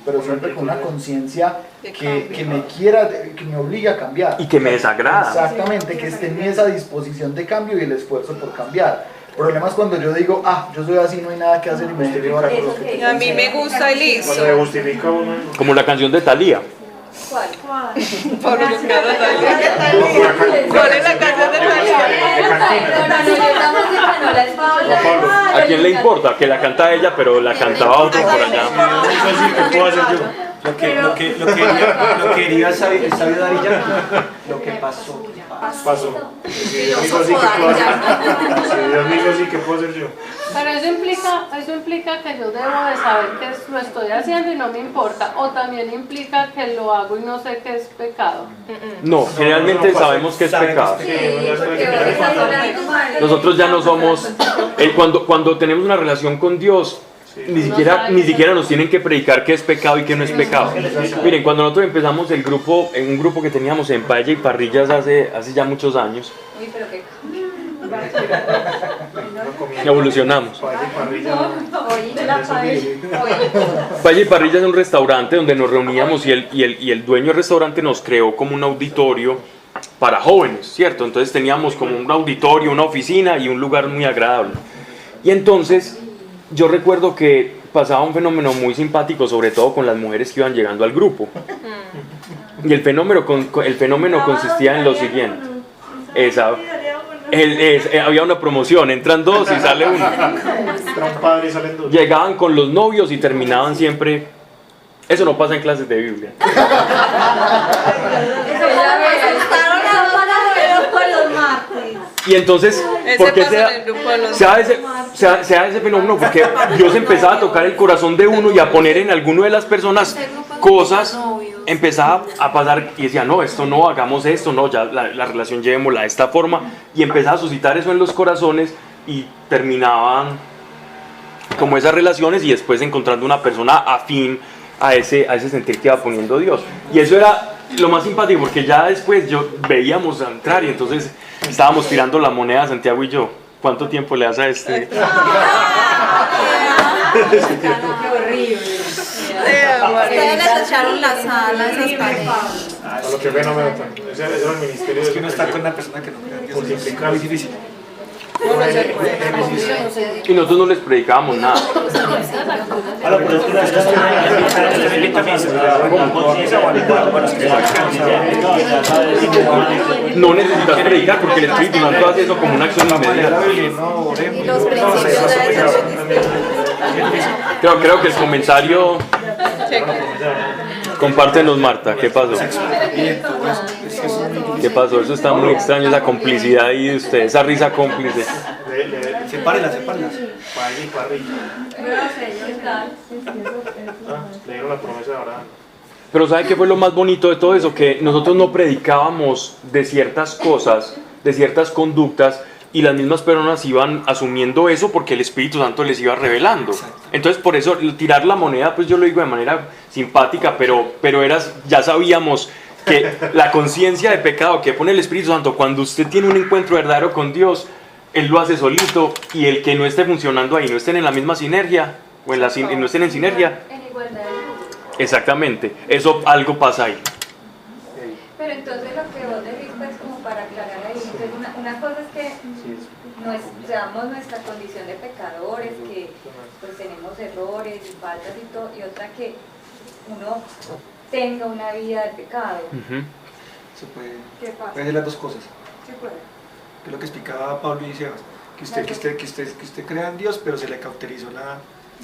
Pero siempre con una conciencia que me obliga a cambiar. Y que me desagrada. Exactamente, que esté en esa disposición de cambio y el esfuerzo por cambiar. El problema es cuando yo digo, yo soy así, no hay nada que hacer y me debe llevar a lo que... A mí me gusta y listo. Cuando se justifica uno. Como la canción de Thalía. ¿Cuál? Pablo, yo quiero Thalía. ¿Cuál es la canción de Thalía? ¿A quién le importa? Que la canta ella, pero la cantaba otro por allá. ¿Qué puedo hacer yo? Lo que quería el sabio Daddy Yankee, lo que pasó. Si Dios me hizo así, ¿qué puedo hacer? Si Dios me hizo así, ¿qué puedo hacer yo? Pero eso implica que yo debo de saber que lo estoy haciendo y no me importa, o también implica que lo hago y no sé que es pecado. No, generalmente sabemos que es pecado. Nosotros ya no somos, cuando tenemos una relación con Dios, ni siquiera nos tienen que predicar qué es pecado y qué no es pecado. Miren, cuando nosotros empezamos en un grupo que teníamos en Paella y Parrillas hace ya muchos años, evolucionamos. Paella y Parrillas es un restaurante donde nos reuníamos y el dueño del restaurante nos creó como un auditorio para jóvenes, ¿cierto? Entonces teníamos como un auditorio, una oficina y un lugar muy agradable. Y entonces yo recuerdo que pasaba un fenómeno muy simpático, sobre todo con las mujeres que iban llegando al grupo. Y el fenómeno consistía en lo siguiente. Había una promoción, entran dos y sale uno. Llegaban con los novios y terminaban siempre. Eso no pasa en clases de Biblia. Y entonces, ¿por qué se da ese fenómeno? Porque Dios empezaba a tocar el corazón de uno y a poner en alguno de las personas cosas, empezaba a pasar y decía, no, esto no, hagamos esto, no, ya la relación llevémosla de esta forma, y empezaba a suscitar eso en los corazones y terminaban como esas relaciones y después encontrando una persona afín a ese sentir que iba poniendo Dios. Y eso era lo más simpático, porque ya después veíamos entrar y entonces estábamos tirando la moneda, Santiago y yo. ¿Cuánto tiempo le das a este? ¡Qué horrible! Ustedes les echaron la sala, esas paredes. A lo que ven, no me notan. Ese era el ministerio. Es que uno está con una persona que no cree en Dios, es muy difícil. Y nosotros no les predicábamos nada. No necesitas predicar porque el Espíritu Santo hace eso como una acción inmediata. Creo que el comentario... Compártenos, Marta, ¿qué pasó? ¿Qué pasó? Eso está muy extraño, esa complicidad ahí de ustedes, esa risa cómplice. Sepárenlas. Paella y Parrilla. Le dieron la promesa de Abraham. Pero ¿sabe qué fue lo más bonito de todo eso? Que nosotros no predicábamos de ciertas cosas, de ciertas conductas, y las mismas personas iban asumiendo eso porque el Espíritu Santo les iba revelando. Entonces, por eso, tirar la moneda, pues yo lo digo de manera simpática, pero ya sabíamos que la conciencia de pecado que pone el Espíritu Santo, cuando usted tiene un encuentro verdadero con Dios, Él lo hace solito, y el que no esté funcionando ahí, no estén en la misma sinergia, o no estén en sinergia. En igualdad. Exactamente, eso algo pasa ahí. Pero entonces lo que vos decís, pues como para aclarar ahí, entonces Entonces una cosa es que seamos nuestra condición de pecadores, que pues tenemos errores y faltas y todo, y otra que uno tenga una vida de pecado. Se puede, ¿Qué pasa? puede hacer las dos cosas. ¿Qué puede? Que es lo que explicaba Pablo y Sebas, que usted crea en Dios, pero se le cauterizó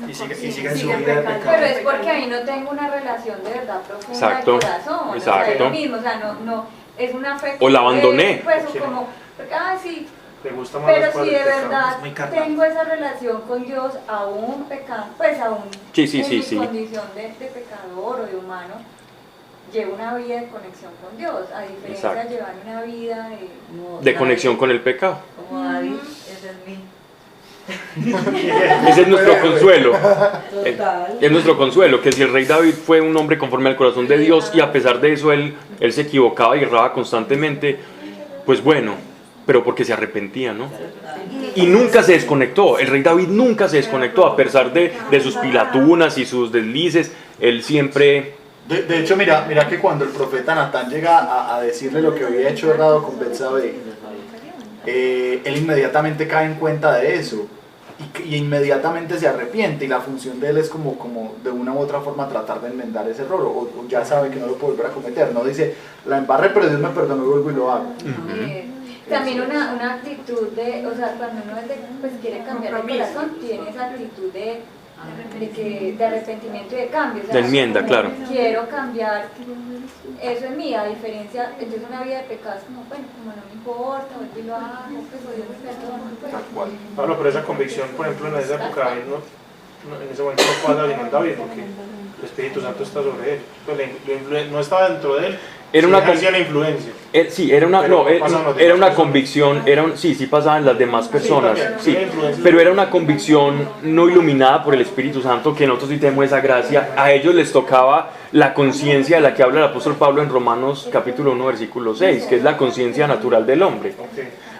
y siga en su vida de pecado. Pero es porque ahí no tengo una relación de verdad profunda Exacto, del corazón. exacto. O sea, es lo mismo, o sea, no es una fe. O la abandoné. Pues como, sí. Le gusta más Pero los si padres de del pecado. verdad es muy carnal. tengo esa relación con Dios, aún pecando, pues aún en mi condición de pecador o de humano, llevo una vida de conexión con Dios, a diferencia Exacto. de llevar una vida de conexión con el pecado. Como David, ese es mi. Ese es nuestro consuelo. Total. Es nuestro consuelo, que si el rey David fue un hombre conforme al corazón de Dios y a pesar de eso él se equivocaba y erraba constantemente, pues bueno, pero porque se arrepentía, ¿no? Y nunca se desconectó, el rey David nunca se desconectó, a pesar de sus pilatunas y sus deslices, él siempre... De hecho, mira que cuando el profeta Natán llega a decirle lo que había hecho errado con Betsabé, él inmediatamente cae en cuenta de eso y inmediatamente se arrepiente, y la función de él es como de una u otra forma tratar de enmendar ese error, o ya sabe que no lo puede volver a cometer, no dice la embarré pero Dios me perdonó y vuelvo y lo hago. También una actitud de, o sea, cuando uno pues quiere cambiar de corazón, tiene esa actitud de arrepentimiento y de cambio. O sea, de enmienda, como claro. Quiero cambiar eso en mí, a diferencia, entonces una vida de pecado es como, bueno, como no me importa, vuelvo y lo hago, pues Dios me perdona. Pues. Tal cual. Pablo, pero esa convicción, por ejemplo, en esa época, David en ese momento no pasa sino en David, porque el Espíritu Santo está sobre él. Pues no estaba dentro de él, Era una ejercía la influencia. Sí, era una convicción, sí pasaban las demás personas, sí, pero era una convicción no iluminada por el Espíritu Santo, que nosotros sí tenemos esa gracia. A ellos les tocaba la conciencia de la que habla el apóstol Pablo en Romanos capítulo 1 versículo 6, que es la conciencia natural del hombre.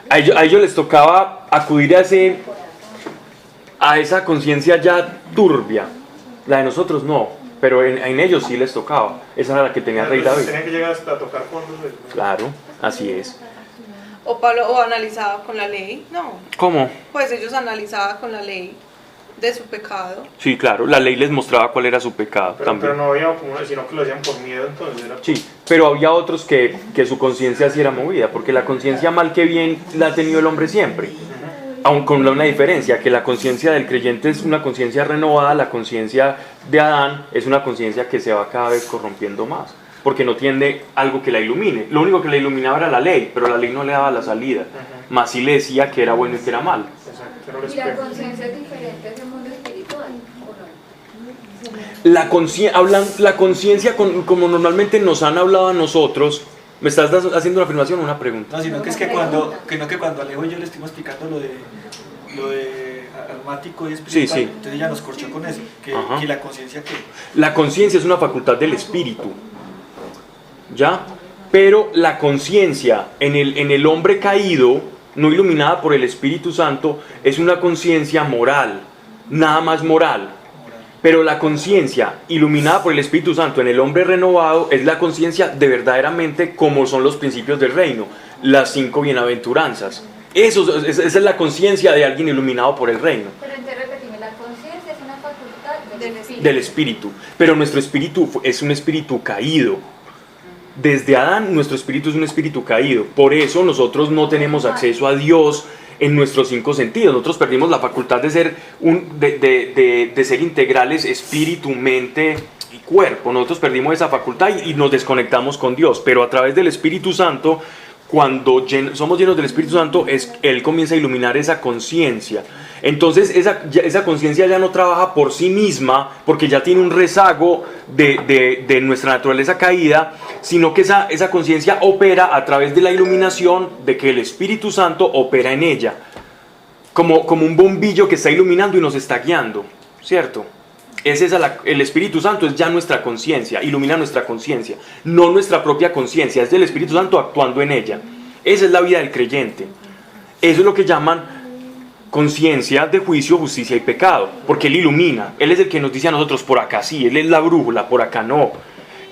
A ellos les tocaba acudir a esa conciencia ya turbia, la de nosotros no. Pero en ellos sí les tocaba. Esa era la que tenía el rey David. Tenían que llegar hasta tocar fondos. Claro, así es. O Pablo, o analizaba con la ley, no. ¿Cómo? Pues ellos analizaban con la ley de su pecado. Sí, claro, la ley les mostraba cuál era su pecado también. Pero no había como, sino que lo hacían por miedo, entonces era... Sí, pero había otros que su conciencia sí era movida, porque la conciencia mal que bien la ha tenido el hombre siempre. Aun con una diferencia, que la conciencia del creyente es una conciencia renovada, la conciencia de Adán es una conciencia que se va cada vez corrompiendo más, porque no tiene algo que la ilumine. Lo único que la iluminaba era la ley, pero la ley no le daba la salida, más sí le decía que era bueno y que era malo. Y la conciencia es diferente del mundo espiritual, ¿o no? La conciencia, como normalmente nos han hablado a nosotros. ¿Me estás haciendo una afirmación o una pregunta? No, sino que es que cuando Alejo y yo le estuvimos explicando lo de almático y espiritual, sí. Entonces ella nos corchó con eso, que la conciencia que... La conciencia es una facultad del espíritu, ¿ya? Pero la conciencia en el hombre caído, no iluminada por el Espíritu Santo, es una conciencia moral, nada más moral. Pero la conciencia iluminada por el Espíritu Santo en el hombre renovado es la conciencia de verdaderamente como son los principios del reino, las 5 bienaventuranzas. Esa es la conciencia de alguien iluminado por el reino. Pero entonces repetimos, la conciencia es una facultad del espíritu. Pero nuestro espíritu es un espíritu caído. Desde Adán nuestro espíritu es un espíritu caído. Por eso nosotros no tenemos acceso a Dios en nuestros 5 sentidos. Nosotros perdimos la facultad de ser de ser integrales, espíritu, mente y cuerpo. Nosotros perdimos esa facultad y nos desconectamos con Dios. Pero a través del Espíritu Santo, cuando somos llenos del Espíritu Santo, Él comienza a iluminar esa conciencia. Entonces esa conciencia ya no trabaja por sí misma, porque ya tiene un rezago de nuestra naturaleza caída, sino que esa conciencia opera a través de la iluminación de que el Espíritu Santo opera en ella, como un bombillo que está iluminando y nos está guiando, ¿cierto? El Espíritu Santo es ya nuestra conciencia, ilumina nuestra conciencia, no nuestra propia conciencia, es del Espíritu Santo actuando en ella. Esa es la vida del creyente. Eso es lo que llaman conciencia de juicio, justicia y pecado, porque Él ilumina, Él es el que nos dice a nosotros, por acá sí, Él es la brújula, por acá no,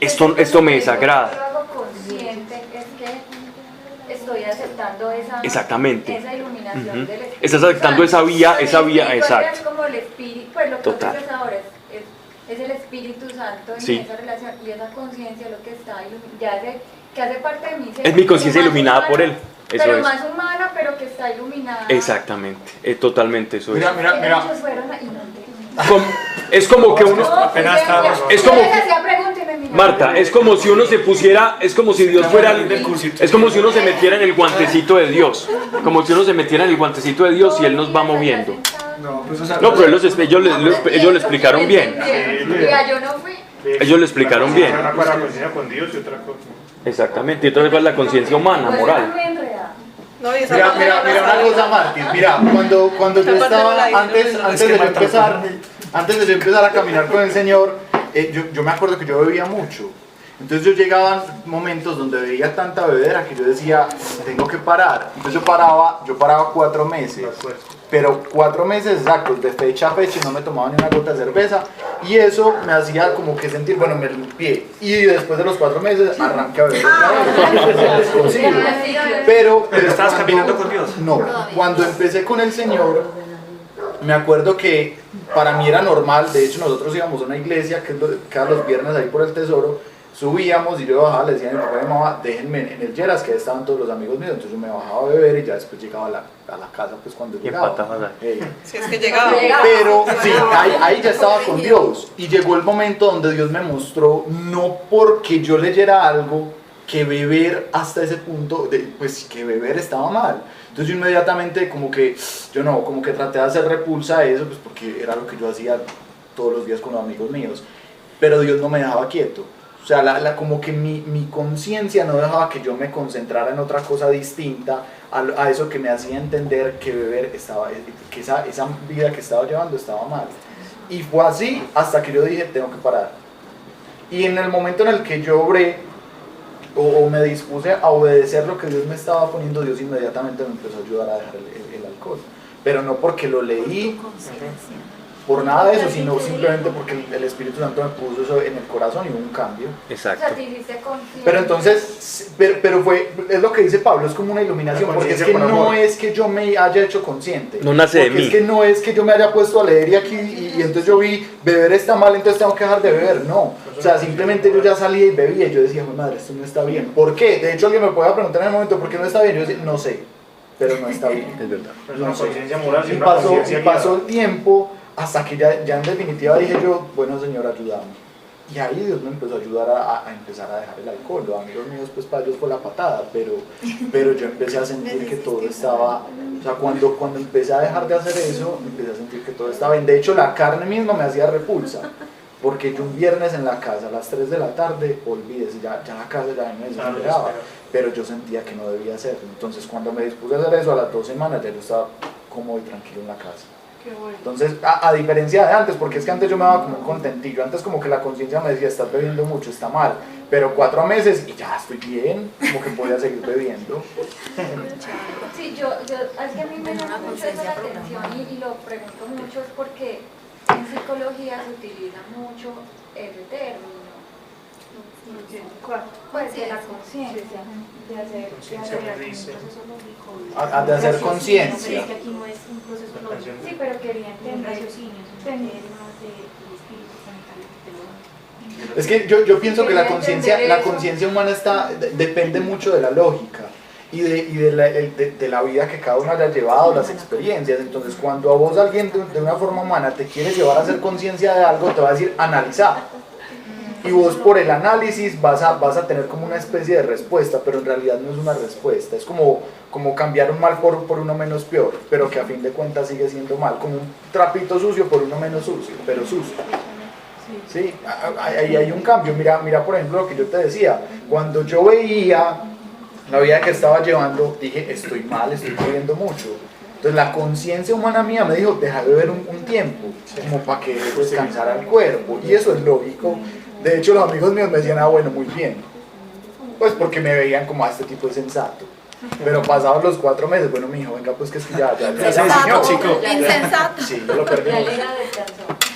esto me desagrada. Yo hago consciente, es que estoy aceptando esa, exactamente, esa iluminación del Espíritu estás aceptando Santo. esa vía, Es exacto, como el Espíritu, pues lo que total. tú dices ahora es el Espíritu Santo en Sí. esa relación y esa conciencia lo que está que hace parte de mí. Es mi conciencia más iluminada humana, por él, eso pero es. más humana, pero que está iluminada. Exactamente, totalmente eso es. Mira. Ellos fueron ahí, Es como que uno, Apenas estábamos- es como Yo les hacía preguntas y me miraban. Marta, es como si uno se pusiera, es como si Dios fuera, es como si uno se metiera en el guantecito de Dios, como si uno se metiera en el guantecito de Dios y Él nos va moviendo. No, pues, o sea, No, pero ellos lo explicaron bien. Mira, yo no fui. Ellos lo explicaron bien. Una cosa la conciencia con Dios y otra cosa. Exactamente, y otra vez va la conciencia humana, Pues moral. era muy enredada. No, y esa Mira parte no la una sabía. cosa, Martín. Mira, cuando yo Esa parte no la estaba, dije, antes no, de yo empezar a caminar con el Señor, yo me acuerdo que yo bebía mucho. Entonces yo llegaba a momentos donde veía tanta bebedera que yo decía, tengo que parar. Entonces yo paraba 4 meses. Pero 4 meses exactos, de fecha a fecha, y no me tomaba ni una gota de cerveza. Y eso me hacía como que sentir, bueno, me limpié. Y después de los 4 meses arranqué a beber otra vez. Es posible. Pero estabas cuando- caminando con Dios. No, cuando empecé con el Señor, me acuerdo que para mí era normal. De hecho, nosotros íbamos a una iglesia que cada los viernes ahí por el Tesoro. Subíamos y yo bajaba, le decía a mi papá y a mi mamá, déjenme en el Yeras, que ahí estaban todos los amigos míos. Entonces yo me bajaba a beber y ya después llegaba a la casa pues cuando llegaba. Si es que llegaba. Pero sí, ahí ya estaba con Dios. Y llegó el momento donde Dios me mostró, no porque yo leyera algo, que beber hasta ese punto, pues que beber estaba mal. Entonces yo inmediatamente como que traté de hacer repulsa a eso, pues porque era lo que yo hacía todos los días con los amigos míos. Pero Dios no me dejaba quieto. O sea, como que mi conciencia no dejaba que yo me concentrara en otra cosa distinta a eso que me hacía entender que beber que esa vida que estaba llevando estaba mal. Y fue así hasta que yo dije, tengo que parar. Y en el momento en el que yo obré, o me dispuse a obedecer lo que Dios me estaba poniendo, Dios inmediatamente me empezó a ayudar a dejar el alcohol. Pero no porque lo leí, por nada de eso, sino simplemente porque el Espíritu Santo me puso eso en el corazón y hubo un cambio. Exacto. O sea, te hiciste consciente. Pero entonces, es lo que dice Pablo, es como una iluminación, porque es que no es que yo me haya hecho consciente. No nace de porque mí. es que no es que yo me haya puesto a leer y aquí, y entonces yo vi, beber está mal, entonces tengo que dejar de beber. No, o sea, simplemente yo ya salía y bebía y yo decía, madre, esto no está bien. ¿Por qué? De hecho, alguien me puede preguntar en el momento, ¿por qué no está bien? Yo decía, no sé, pero no está bien. Es verdad. No es una conciencia moral, Y sino una pasó, conciencia y pasó guiada. el tiempo hasta que ya en definitiva dije yo, bueno Señor, ayúdame. Y ahí Dios me empezó a ayudar a empezar a dejar el alcohol. Los amigos míos, pues para ellos fue la patada, pero yo empecé a sentir que todo estaba, o sea, cuando empecé a dejar de hacer eso, empecé a sentir que todo estaba bien. De hecho, la carne misma me hacía repulsa, porque yo un viernes en la casa a las 3 de la tarde, olvídese, ya la casa ya me desesperaba, pero yo sentía que no debía hacerlo. Entonces cuando me dispuse a hacer eso, a las 2 semanas ya yo estaba cómodo y tranquilo en la casa. Qué bueno. Entonces, a diferencia de antes, porque es que antes yo me daba como un contentillo, antes como que la conciencia me decía, estás bebiendo mucho, está mal, pero 4 meses y ya estoy bien, como que podía seguir bebiendo. Sí, es que a mí me llama mucho eso la atención y lo pregunto mucho, es porque en psicología se utiliza mucho ese término. ¿Cuál? Pues de la conciencia, de hacer De hacer conciencia. Que aquí no es un proceso lógico. Sí, pero quería Un entender. raciocinio, es un más del Espíritu Santo que te lo Es que yo pienso que la conciencia humana depende mucho de la lógica y de la vida que cada uno haya llevado, las experiencias. Entonces cuando a vos alguien de una forma humana te quiere llevar a hacer conciencia de algo, te va a decir analizar. Y vos por el análisis vas a tener como una especie de respuesta, pero en realidad no es una respuesta. Es como cambiar un mal por uno menos peor, pero que a fin de cuentas sigue siendo mal. Como un trapito sucio por uno menos sucio, pero sucio. Sí, ahí hay un cambio. Mira por ejemplo lo que yo te decía. Cuando yo veía la vida que estaba llevando, dije, estoy mal, estoy bebiendo mucho. Entonces la conciencia humana mía me dijo, deja de beber un tiempo, como para que descansara el cuerpo. Y eso es lógico. De hecho, los amigos míos me decían, bueno, muy bien. Pues porque me veían como a este tipo de sensato. Pero pasados los 4 meses, bueno, mijo, venga, pues que es que ya se enseñó, chico. Insensato. Sí, lo perdimos.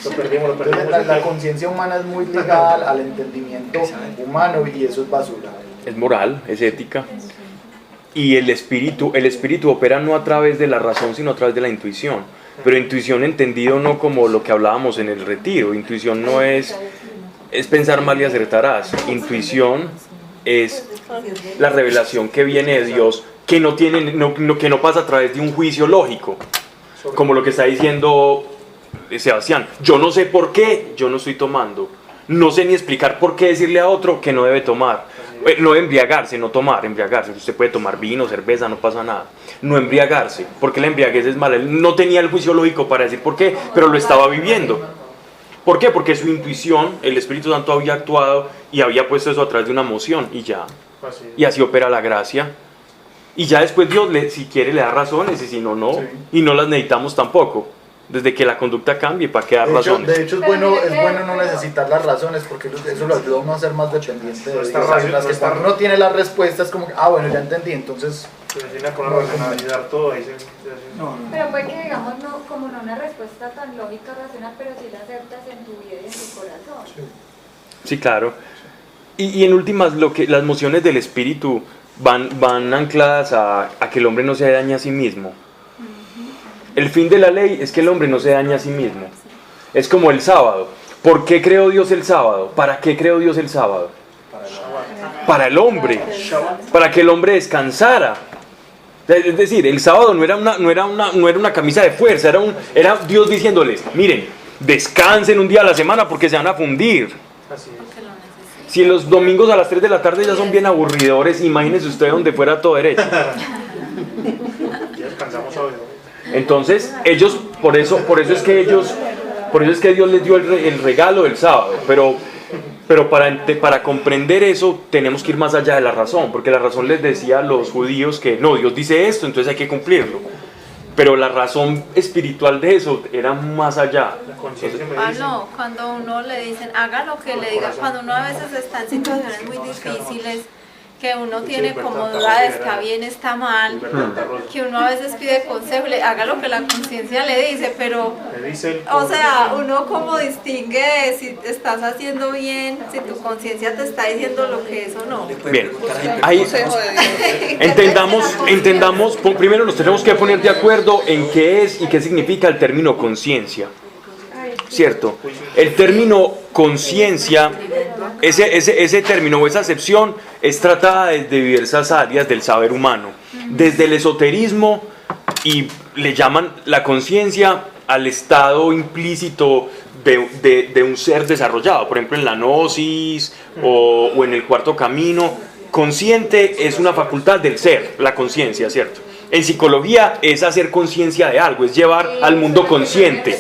Lo perdimos. Entonces, la conciencia humana es muy ligada al entendimiento humano y eso es basura. Es moral, es ética. y el espíritu opera no a través de la razón, sino a través de la intuición. Pero intuición entendido no como lo que hablábamos en el retiro. Intuición no es pensar mal y acertarás. Intuición es la revelación que viene de Dios, que no pasa a través de un juicio lógico, como lo que está diciendo Sebastián. Yo no sé por qué yo no estoy tomando, no sé ni explicar por qué decirle a otro que no debe tomar. No embriagarse, no tomar, embriagarse. Usted puede tomar vino, cerveza, no pasa nada. No embriagarse, porque la embriaguez es mala. Él no tenía el juicio lógico para decir por qué, pero lo estaba viviendo. ¿Por qué? Porque su intuición, el Espíritu Santo había actuado y había puesto eso a través de una emoción y ya. Y así opera la gracia. Y ya después Dios, si quiere, le da razones y si no, no. Sí. Y no las necesitamos tampoco. Desde que la conducta cambie, ¿para qué dar razones? De hecho, es bueno no necesitar las razones, porque eso lo ayuda a uno a ser más dependiente de Dios. Cuando uno tiene las respuestas, como que, bueno, ya entendí, entonces... Pero puede que, digamos, como no una respuesta tan lógica, racional, pero sí la aceptas en tu vida y en tu corazón. Sí, claro. Y en últimas, las emociones del espíritu van ancladas a que el hombre no se dañe a sí mismo. El fin de la ley es que el hombre no se dañe a sí mismo. Es como el sábado. ¿Por qué creó Dios el sábado? ¿Para qué creó Dios el sábado? Para el hombre. Para que el hombre descansara. Es decir, el sábado no era una camisa de fuerza. Era Dios diciéndoles, miren, descansen un día a la semana porque se van a fundir. Si los domingos a las 3 de la tarde ya son bien aburridores, imagínense usted donde fuera todo derecho. Entonces, ellos, por eso es que Dios les dio el regalo del sábado, pero para comprender eso tenemos que ir más allá de la razón, porque la razón les decía a los judíos que no, Dios dice esto, entonces hay que cumplirlo, pero la razón espiritual de eso era más allá. No, cuando uno le dicen haga lo que le diga, cuando uno a veces está en situaciones muy difíciles, que uno tiene como duda de está bien, está mal, que uno a veces pide consejo, haga lo que la conciencia le dice, pero, o sea, uno como distingue de si estás haciendo bien, si tu conciencia te está diciendo lo que es o no. Bien, ahí entendamos, primero nos tenemos que poner de acuerdo en qué es y qué significa el término conciencia. ¿Cierto? El término conciencia, ese término o esa acepción es tratada desde diversas áreas del saber humano. Desde el esoterismo, y le llaman la conciencia al estado implícito de un ser desarrollado. Por ejemplo, en la gnosis o en el cuarto camino. Consciente es una facultad del ser, la conciencia, ¿cierto? En psicología es hacer conciencia de algo, es llevar al mundo consciente.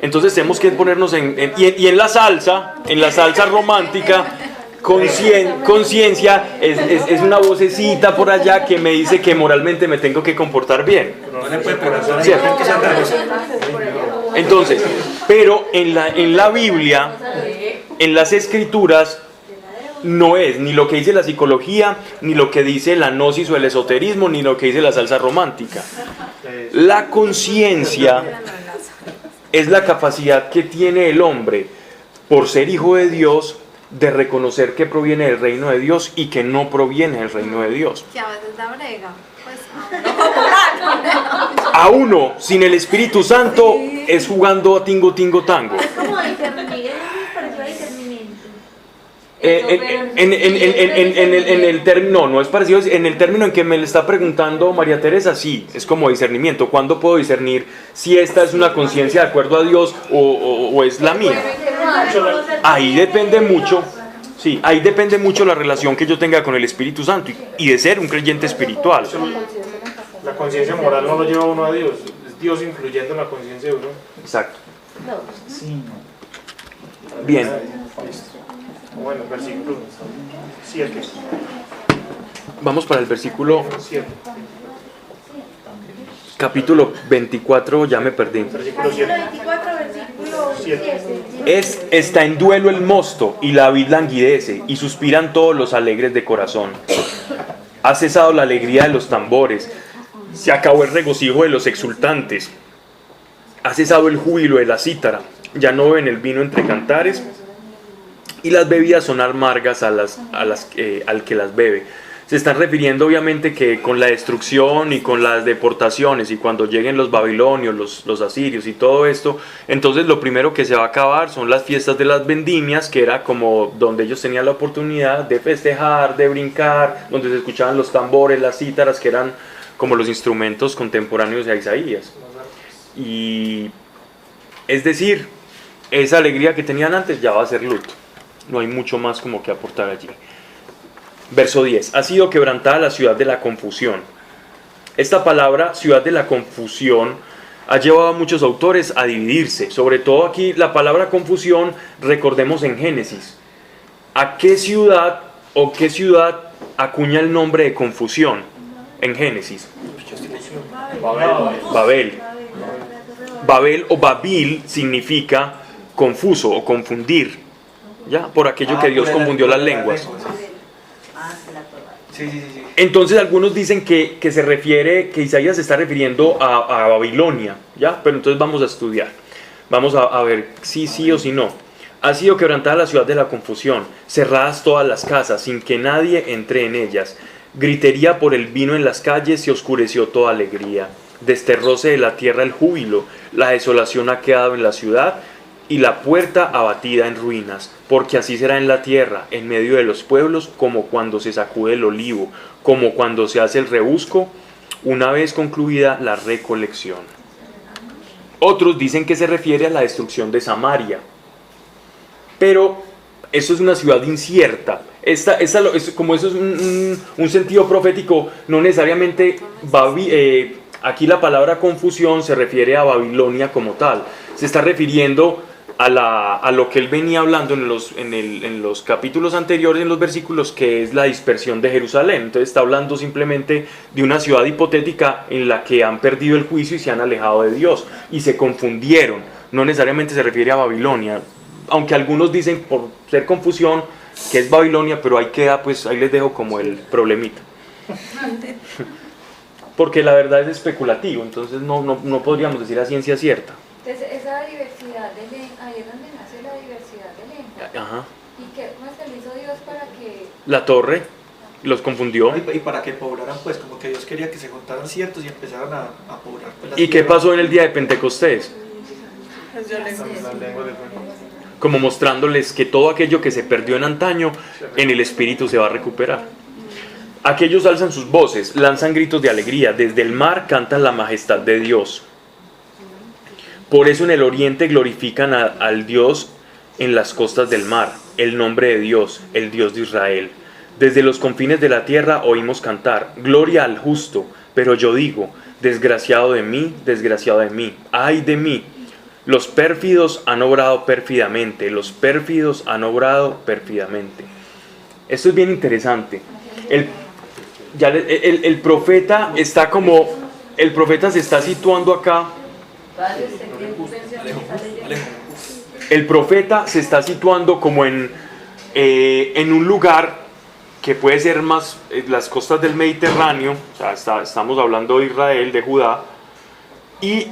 Entonces tenemos que ponernos y en la salsa romántica, conciencia es una vocecita por allá que me dice que moralmente me tengo que comportar bien. ¿Cierto? Entonces, pero en la Biblia, en las Escrituras, no es ni lo que dice la psicología, ni lo que dice la gnosis o el esoterismo, ni lo que dice la salsa romántica. La conciencia es la capacidad que tiene el hombre, por ser hijo de Dios, de reconocer que proviene del reino de Dios y que no proviene del reino de Dios. Que a veces da brega, pues a uno, sin el Espíritu Santo, es jugando a tingo, tingo, tango. Es como discernir, pareció discernimiento. En el término, no es parecido, en el término en que me le está preguntando María Teresa, sí, es como discernimiento. ¿Cuándo puedo discernir si esta es una conciencia de acuerdo a Dios o es la mía? Ahí depende mucho, sí, ahí depende mucho la relación que yo tenga con el Espíritu Santo y de ser un creyente espiritual. La conciencia moral no lo lleva uno a Dios, es Dios influyendo en la conciencia de uno. Exacto. Bien. Bueno, versículo 7. Vamos para el versículo 7. Capítulo 24, ya me perdí. Versículo 7. 7. Está en duelo el mosto y la vid languidece y suspiran todos los alegres de corazón. Ha cesado la alegría de los tambores, se acabó el regocijo de los exultantes, ha cesado el júbilo de la cítara, ya no beben el vino entre cantares y las bebidas son amargas al que las bebe. Se están refiriendo obviamente que con la destrucción y con las deportaciones y cuando lleguen los babilonios, los asirios y todo esto, entonces lo primero que se va a acabar son las fiestas de las vendimias, que era como donde ellos tenían la oportunidad de festejar, de brincar, donde se escuchaban los tambores, las cítaras, que eran como los instrumentos contemporáneos de Isaías. Y es decir, esa alegría que tenían antes ya va a ser luto. No hay mucho más como que aportar allí. Verso 10. Ha sido quebrantada la ciudad de la confusión. Esta palabra, ciudad de la confusión, ha llevado a muchos autores a dividirse. Sobre todo aquí la palabra confusión, recordemos en Génesis. ¿A qué ciudad o qué ciudad acuña el nombre de confusión en Génesis? Babel. Babel o Babil significa confuso o confundir, ¿ya? Por aquello que Dios confundió las lenguas. Entonces algunos dicen que se refiere, que Isaías se está refiriendo a Babilonia, ¿ya? Pero entonces vamos a estudiar, vamos a ver si sí o si no. Ha sido quebrantada la ciudad de la confusión, cerradas todas las casas, sin que nadie entre en ellas. Gritería por el vino en las calles, se oscureció toda alegría. Desterróse de la tierra el júbilo, la desolación ha quedado en la ciudad, y la puerta abatida en ruinas, porque así será en la tierra, en medio de los pueblos, como cuando se sacude el olivo, como cuando se hace el rebusco, una vez concluida la recolección. Otros dicen que se refiere a la destrucción de Samaria, pero eso es una ciudad incierta. Como eso es un sentido profético, no necesariamente aquí la palabra confusión se refiere a Babilonia como tal. Se está refiriendo a lo que él venía hablando en los capítulos anteriores, en los versículos, que es la dispersión de Jerusalén. Entonces está hablando simplemente de una ciudad hipotética en la que han perdido el juicio y se han alejado de Dios y se confundieron. No necesariamente se refiere a Babilonia, aunque algunos dicen por ser confusión que es Babilonia, pero ahí queda, pues ahí les dejo como el problemita. Porque la verdad es especulativo, entonces no podríamos decir a ciencia cierta. Entonces, esa diversidad de lengua, ahí es donde nace la diversidad de lengua. Ajá. ¿Y qué más se le hizo Dios para que...? La torre los confundió. Y para que poblaran, pues, como que Dios quería que se juntaran ciertos y empezaran a poblar. Pues, ¿Y qué pasó en el día de Pentecostés? Como mostrándoles que todo aquello que se perdió en antaño, en el Espíritu se va a recuperar. Aquellos alzan sus voces, lanzan gritos de alegría, desde el mar cantan la majestad de Dios. Por eso en el oriente glorifican al Dios en las costas del mar, el nombre de Dios, el Dios de Israel. Desde los confines de la tierra oímos cantar, gloria al justo, pero yo digo, desgraciado de mí, ay de mí. Los pérfidos han obrado pérfidamente, los pérfidos han obrado pérfidamente. Esto es bien interesante. El profeta está como, el profeta se está situando acá. El profeta se está situando como en un lugar que puede ser más las costas del Mediterráneo, o sea, estamos hablando de Israel, de Judá, y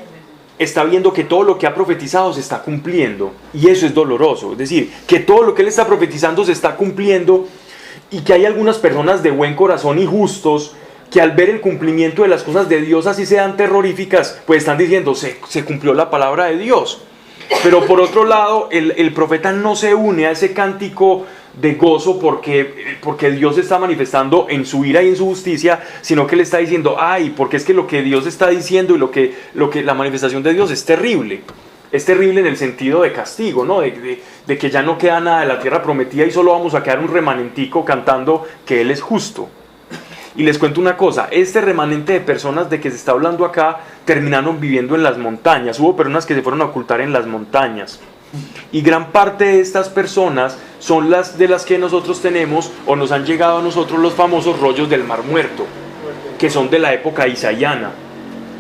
está viendo que todo lo que ha profetizado se está cumpliendo, y eso es doloroso, es decir, que todo lo que él está profetizando se está cumpliendo, y que hay algunas personas de buen corazón y justos que al ver el cumplimiento de las cosas de Dios, así sean terroríficas, pues están diciendo, se cumplió la palabra de Dios. Pero por otro lado, el profeta no se une a ese cántico de gozo porque Dios está manifestando en su ira y en su justicia, sino que le está diciendo, ay, porque es que lo que Dios está diciendo y lo que la manifestación de Dios es terrible. Es terrible en el sentido de castigo, ¿no? De que ya no queda nada de la tierra prometida y solo vamos a quedar un remanentico cantando que Él es justo. Y les cuento una cosa, este remanente de personas de que se está hablando acá terminaron viviendo en las montañas. Hubo personas que se fueron a ocultar en las montañas. Y gran parte de estas personas son las de las que nosotros tenemos o nos han llegado a nosotros los famosos rollos del Mar Muerto, que son de la época isaiana.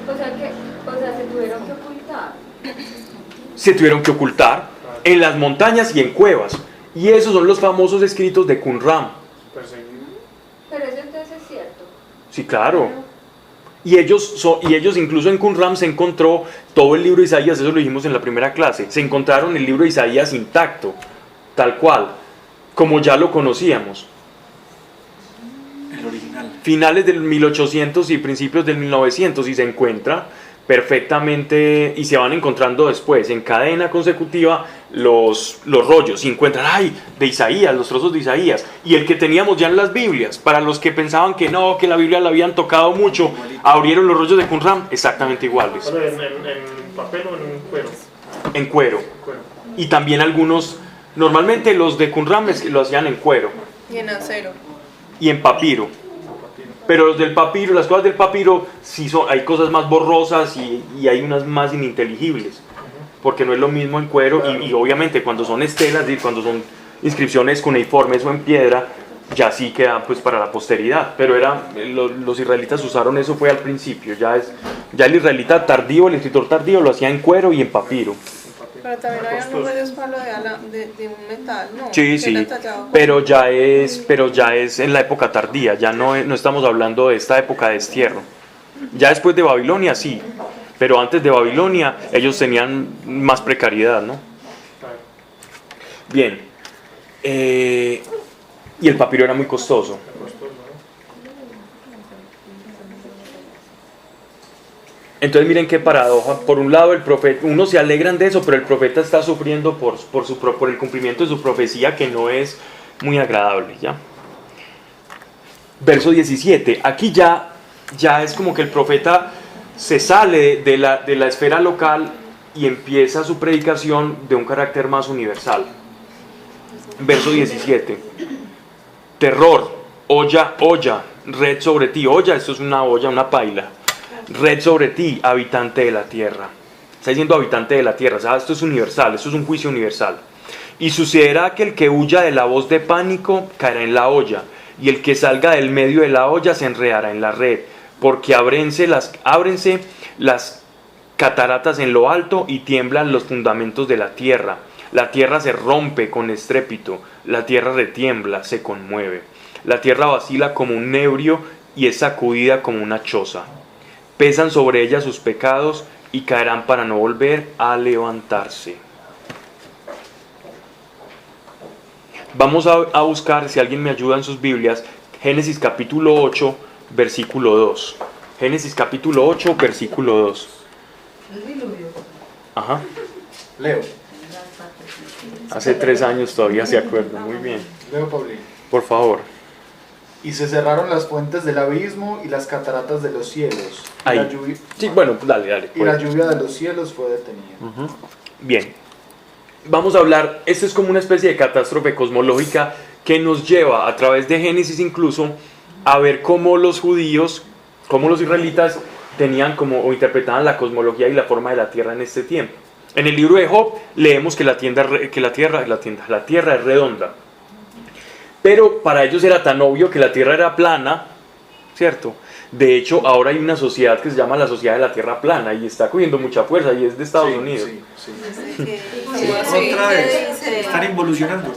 O sea, se tuvieron que ocultar. Se tuvieron que ocultar en las montañas y en cuevas. Y esos son los famosos escritos de Qumran. Pero eso entonces es cierto. Sí, claro. Y ellos incluso en Qumran se encontró todo el libro de Isaías, eso lo dijimos en la primera clase. Se encontraron el libro de Isaías intacto, tal cual, como ya lo conocíamos. El original. finales del 1800 y principios del 1900 y se encuentra perfectamente, y se van encontrando después en cadena consecutiva los rollos, y encuentran, ay, de Isaías, los trozos de Isaías, y el que teníamos ya en las Biblias, para los que pensaban que no, que la Biblia la habían tocado mucho, abrieron los rollos de Qumran exactamente iguales. ¿En papel o en cuero? En cuero. Y también algunos, normalmente los de Qumran lo hacían en cuero. Y en acero. Y en papiro. Pero los del papiro, las cosas del papiro, sí hay cosas más borrosas y hay unas más ininteligibles. Porque no es lo mismo en cuero y obviamente cuando son estelas, cuando son inscripciones cuneiformes o en piedra, ya sí queda pues para la posteridad. Pero los israelitas usaron eso fue al principio. Ya el israelita tardío, el escritor tardío lo hacía en cuero y en papiro. Pero también había unos rollos Pablo de un metal, ¿no? Sí, sí, pero ya es en la época tardía, ya no estamos hablando de esta época de destierro. Ya después de Babilonia sí, pero antes de Babilonia ellos tenían más precariedad, ¿no? Bien, y el papiro era muy costoso. Entonces miren qué paradoja. Por un lado el profeta, unos se alegran de eso, pero el profeta está sufriendo por el cumplimiento de su profecía, que no es muy agradable, ¿ya? Verso 17. Aquí ya es como que el profeta se sale de la esfera local y empieza su predicación de un carácter más universal. Verso 17. Terror, olla, red sobre ti. Olla, esto es una olla, una paila. Red sobre ti, habitante de la tierra. Está diciendo habitante de la tierra. O sea, esto es universal, esto es un juicio universal. Y sucederá que el que huya de la voz de pánico caerá en la olla, y el que salga del medio de la olla se enredará en la red, porque ábrense las cataratas en lo alto y tiemblan los fundamentos de la tierra. La tierra se rompe con estrépito, la tierra retiembla, se conmueve. La tierra vacila como un nebrio y es sacudida como una choza. Pesan sobre ella sus pecados y caerán para no volver a levantarse. Vamos a buscar, si alguien me ayuda en sus Biblias, Génesis capítulo 8, versículo 2. Génesis capítulo 8, versículo 2. Ajá. Leo. Hace 3 años todavía se acuerda, muy bien. Leo, Paulino. Por favor. Y se cerraron las fuentes del abismo y las cataratas de los cielos. Ahí. Sí, bueno, dale. Y la lluvia de los cielos fue detenida. Bien. Vamos a hablar, esto es como una especie de catástrofe cosmológica que nos lleva a través de Génesis incluso a ver cómo los judíos, cómo los israelitas tenían o interpretaban la cosmología y la forma de la tierra en este tiempo. En el libro de Job leemos que la tierra es redonda. Pero para ellos era tan obvio que la tierra era plana, ¿cierto? De hecho, ahora hay una sociedad que se llama la Sociedad de la Tierra Plana y está cogiendo mucha fuerza y es de Estados Unidos. Otra vez, están involucionando.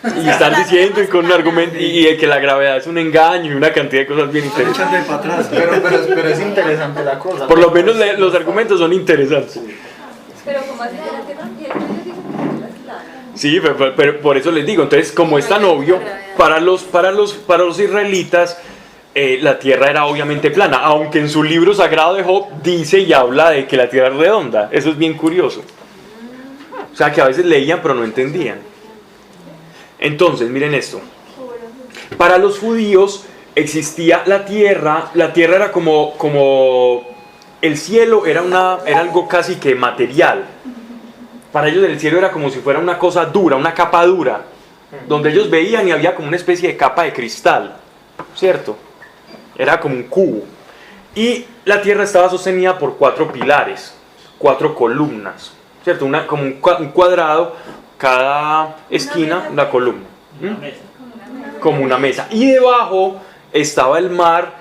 Y están diciendo y con un argumento y que la gravedad es un engaño y una cantidad de cosas bien interesantes. Pero es interesante la cosa. Por lo menos los argumentos son interesantes. Pero como así de la tierra, sí, pero por eso les digo, entonces como es tan obvio, para los israelitas la tierra era obviamente plana, aunque en su libro sagrado de Job dice y habla de que la tierra es redonda. Eso es bien curioso. O sea que a veces leían pero no entendían. Entonces, miren esto. Para los judíos existía la tierra era como el cielo era algo casi que material. Para ellos el cielo era como si fuera una cosa dura, una capa dura, donde ellos veían y había como una especie de capa de cristal, ¿cierto? Era como un cubo. Y la tierra estaba sostenida por 4 pilares, 4 columnas, ¿cierto? Como un cuadrado, cada esquina una columna. Como una mesa. Y debajo estaba el mar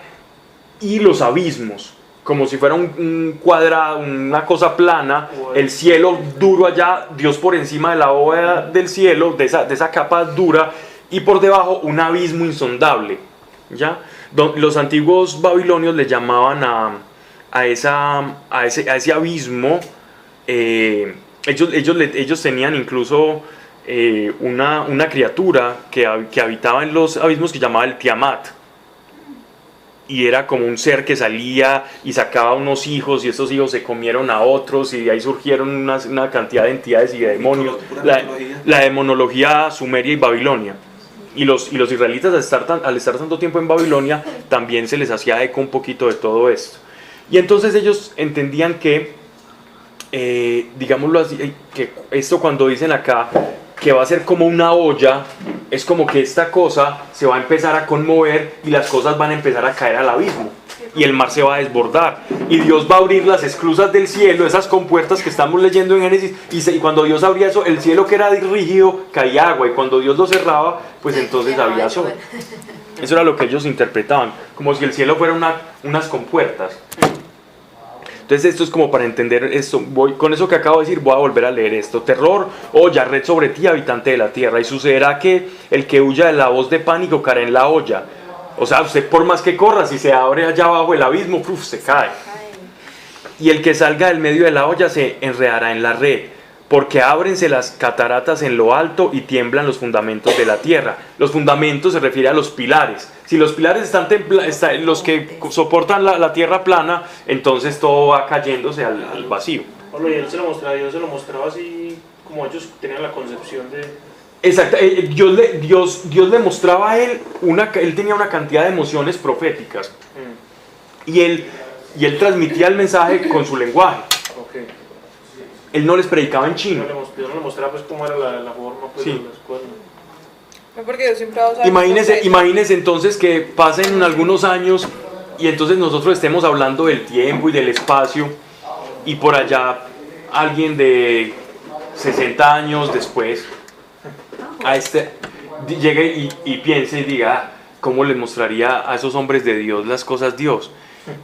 y los abismos, como si fuera un cuadrado, una cosa plana, el cielo duro allá, Dios por encima de la bóveda del cielo, de esa capa dura, y por debajo un abismo insondable, ¿ya? Los antiguos babilonios le llamaban a ese abismo, ellos tenían incluso una criatura que habitaba en los abismos que llamaba el Tiamat. y era como un ser que salía y sacaba unos hijos y estos hijos se comieron a otros y de ahí surgieron una cantidad de entidades y de demonios, la demonología sumeria y babilonia. Y los israelitas al estar tanto tiempo en Babilonia también se les hacía eco un poquito de todo esto. Y entonces ellos entendían que, digámoslo así, que esto cuando dicen acá que va a ser como una olla, es como que esta cosa se va a empezar a conmover y las cosas van a empezar a caer al abismo y el mar se va a desbordar y Dios va a abrir las esclusas del cielo, esas compuertas que estamos leyendo en Génesis, y cuando Dios abría eso, el cielo que era rígido caía agua, y cuando Dios lo cerraba, pues entonces había sol. Eso era lo que ellos interpretaban, como si el cielo fuera unas compuertas. Entonces esto es como para entender esto. Con eso que acabo de decir voy a volver a leer esto. Terror, olla, red sobre ti, habitante de la tierra, y sucederá que el que huya de la voz de pánico caerá en la olla. O sea, usted por más que corra, si se abre allá abajo el abismo, se cae. Y el que salga del medio de la olla se enredará en la red, porque ábrense las cataratas en lo alto y tiemblan los fundamentos de la tierra. Los fundamentos se refiere a los pilares. Si los pilares están los que soportan la tierra plana, entonces todo va cayéndose al vacío. Pablo, y él se lo mostraba, Dios se lo mostraba así como ellos tenían la concepción de... Exacto, Dios le mostraba a él, él tenía una cantidad de emociones proféticas y él transmitía el mensaje con su lenguaje. Okay. Él no les predicaba en chino. Dios no le mostraba pues cómo era la forma pues, sí. de las cosas. No, porque Dios siempre va a usar imagínese entonces que pasen algunos años y entonces nosotros estemos hablando del tiempo y del espacio y por allá alguien de 60 años después llegue y piense y diga, ¿cómo les mostraría a esos hombres de Dios las cosas Dios?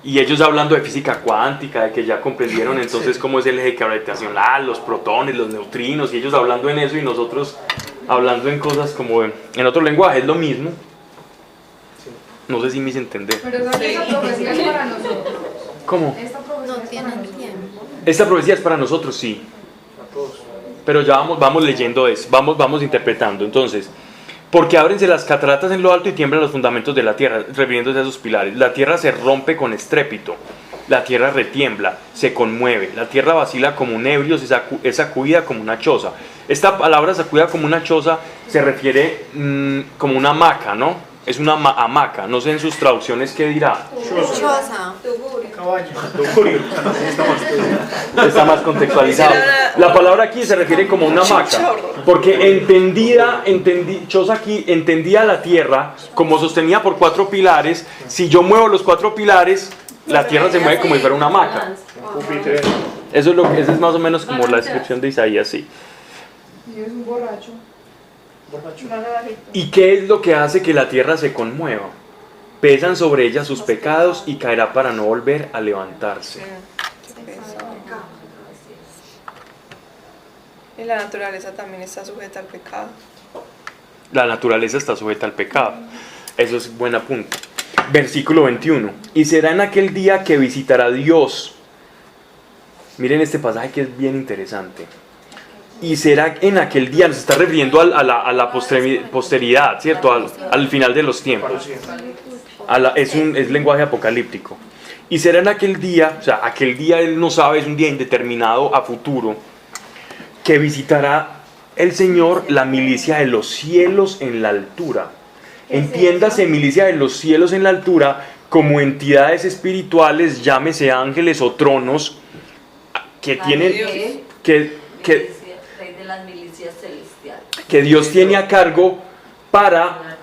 Y ellos hablando de física cuántica, de que ya comprendieron entonces cómo es el eje gravitacional, los protones, los neutrinos, y ellos hablando en eso y nosotros hablando en cosas como en otro lenguaje, es lo mismo. No sé si me hice entender. Pero esa profecía es para nosotros. ¿Cómo? Esta profecía no tiene tiempo. Esta profecía es para nosotros, sí. Pero ya vamos leyendo eso, vamos interpretando. Entonces, porque ábrense las cataratas en lo alto y tiemblan los fundamentos de la tierra, refiriéndose a esos pilares. La tierra se rompe con estrépito, la tierra retiembla, se conmueve, la tierra vacila como un ebrio, es sacudida como una choza. Esta palabra sacudida como una choza se refiere como una hamaca, ¿no? Es una hamaca, no sé en sus traducciones qué dirá. Choza. Está más contextualizado. La palabra aquí se refiere como una hamaca, porque choza aquí entendía la tierra como sostenida por 4 pilares. Si yo muevo los 4 pilares, la tierra se mueve como si fuera una hamaca. Eso es más o menos como la descripción de Isaías, sí. Y es un borracho. ¿Y qué es lo que hace que la tierra se conmueva? Pesan sobre ella sus pecados y caerá para no volver a levantarse. Y la naturaleza también está sujeta al pecado. La naturaleza está sujeta al pecado. Eso es buen apunte. Versículo 21. Y será en aquel día que visitará Dios. Miren este pasaje que es bien interesante. Y será en aquel día, nos está refiriendo a la posteridad, ¿cierto? Al final de los tiempos. Es lenguaje apocalíptico. Y será en aquel día, o sea, aquel día él no sabe, es un día indeterminado a futuro, que visitará el Señor la milicia de los cielos en la altura. Entiéndase milicia de los cielos en la altura como entidades espirituales, llámese ángeles o tronos, que tienen... Las milicias celestiales. Que Dios tiene a cargo para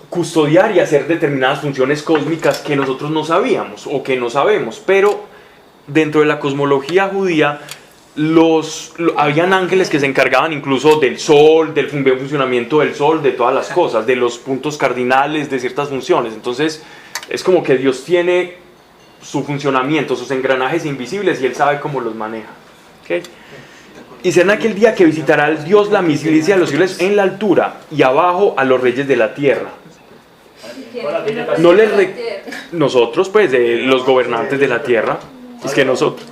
custodiar y hacer determinadas funciones cósmicas que nosotros no sabíamos o que no sabemos, pero dentro de la cosmología judía habían ángeles que se encargaban incluso del sol, del funcionamiento del sol, de todas las cosas, de los puntos cardinales, de ciertas funciones. Entonces es como que Dios tiene su funcionamiento, sus engranajes invisibles y Él sabe cómo los maneja. ¿Okay? Y será aquel día que visitará al Dios la milicia de los cielos en la altura y abajo a los reyes de la tierra. Nosotros, pues, los gobernantes de la tierra. Es que nosotros.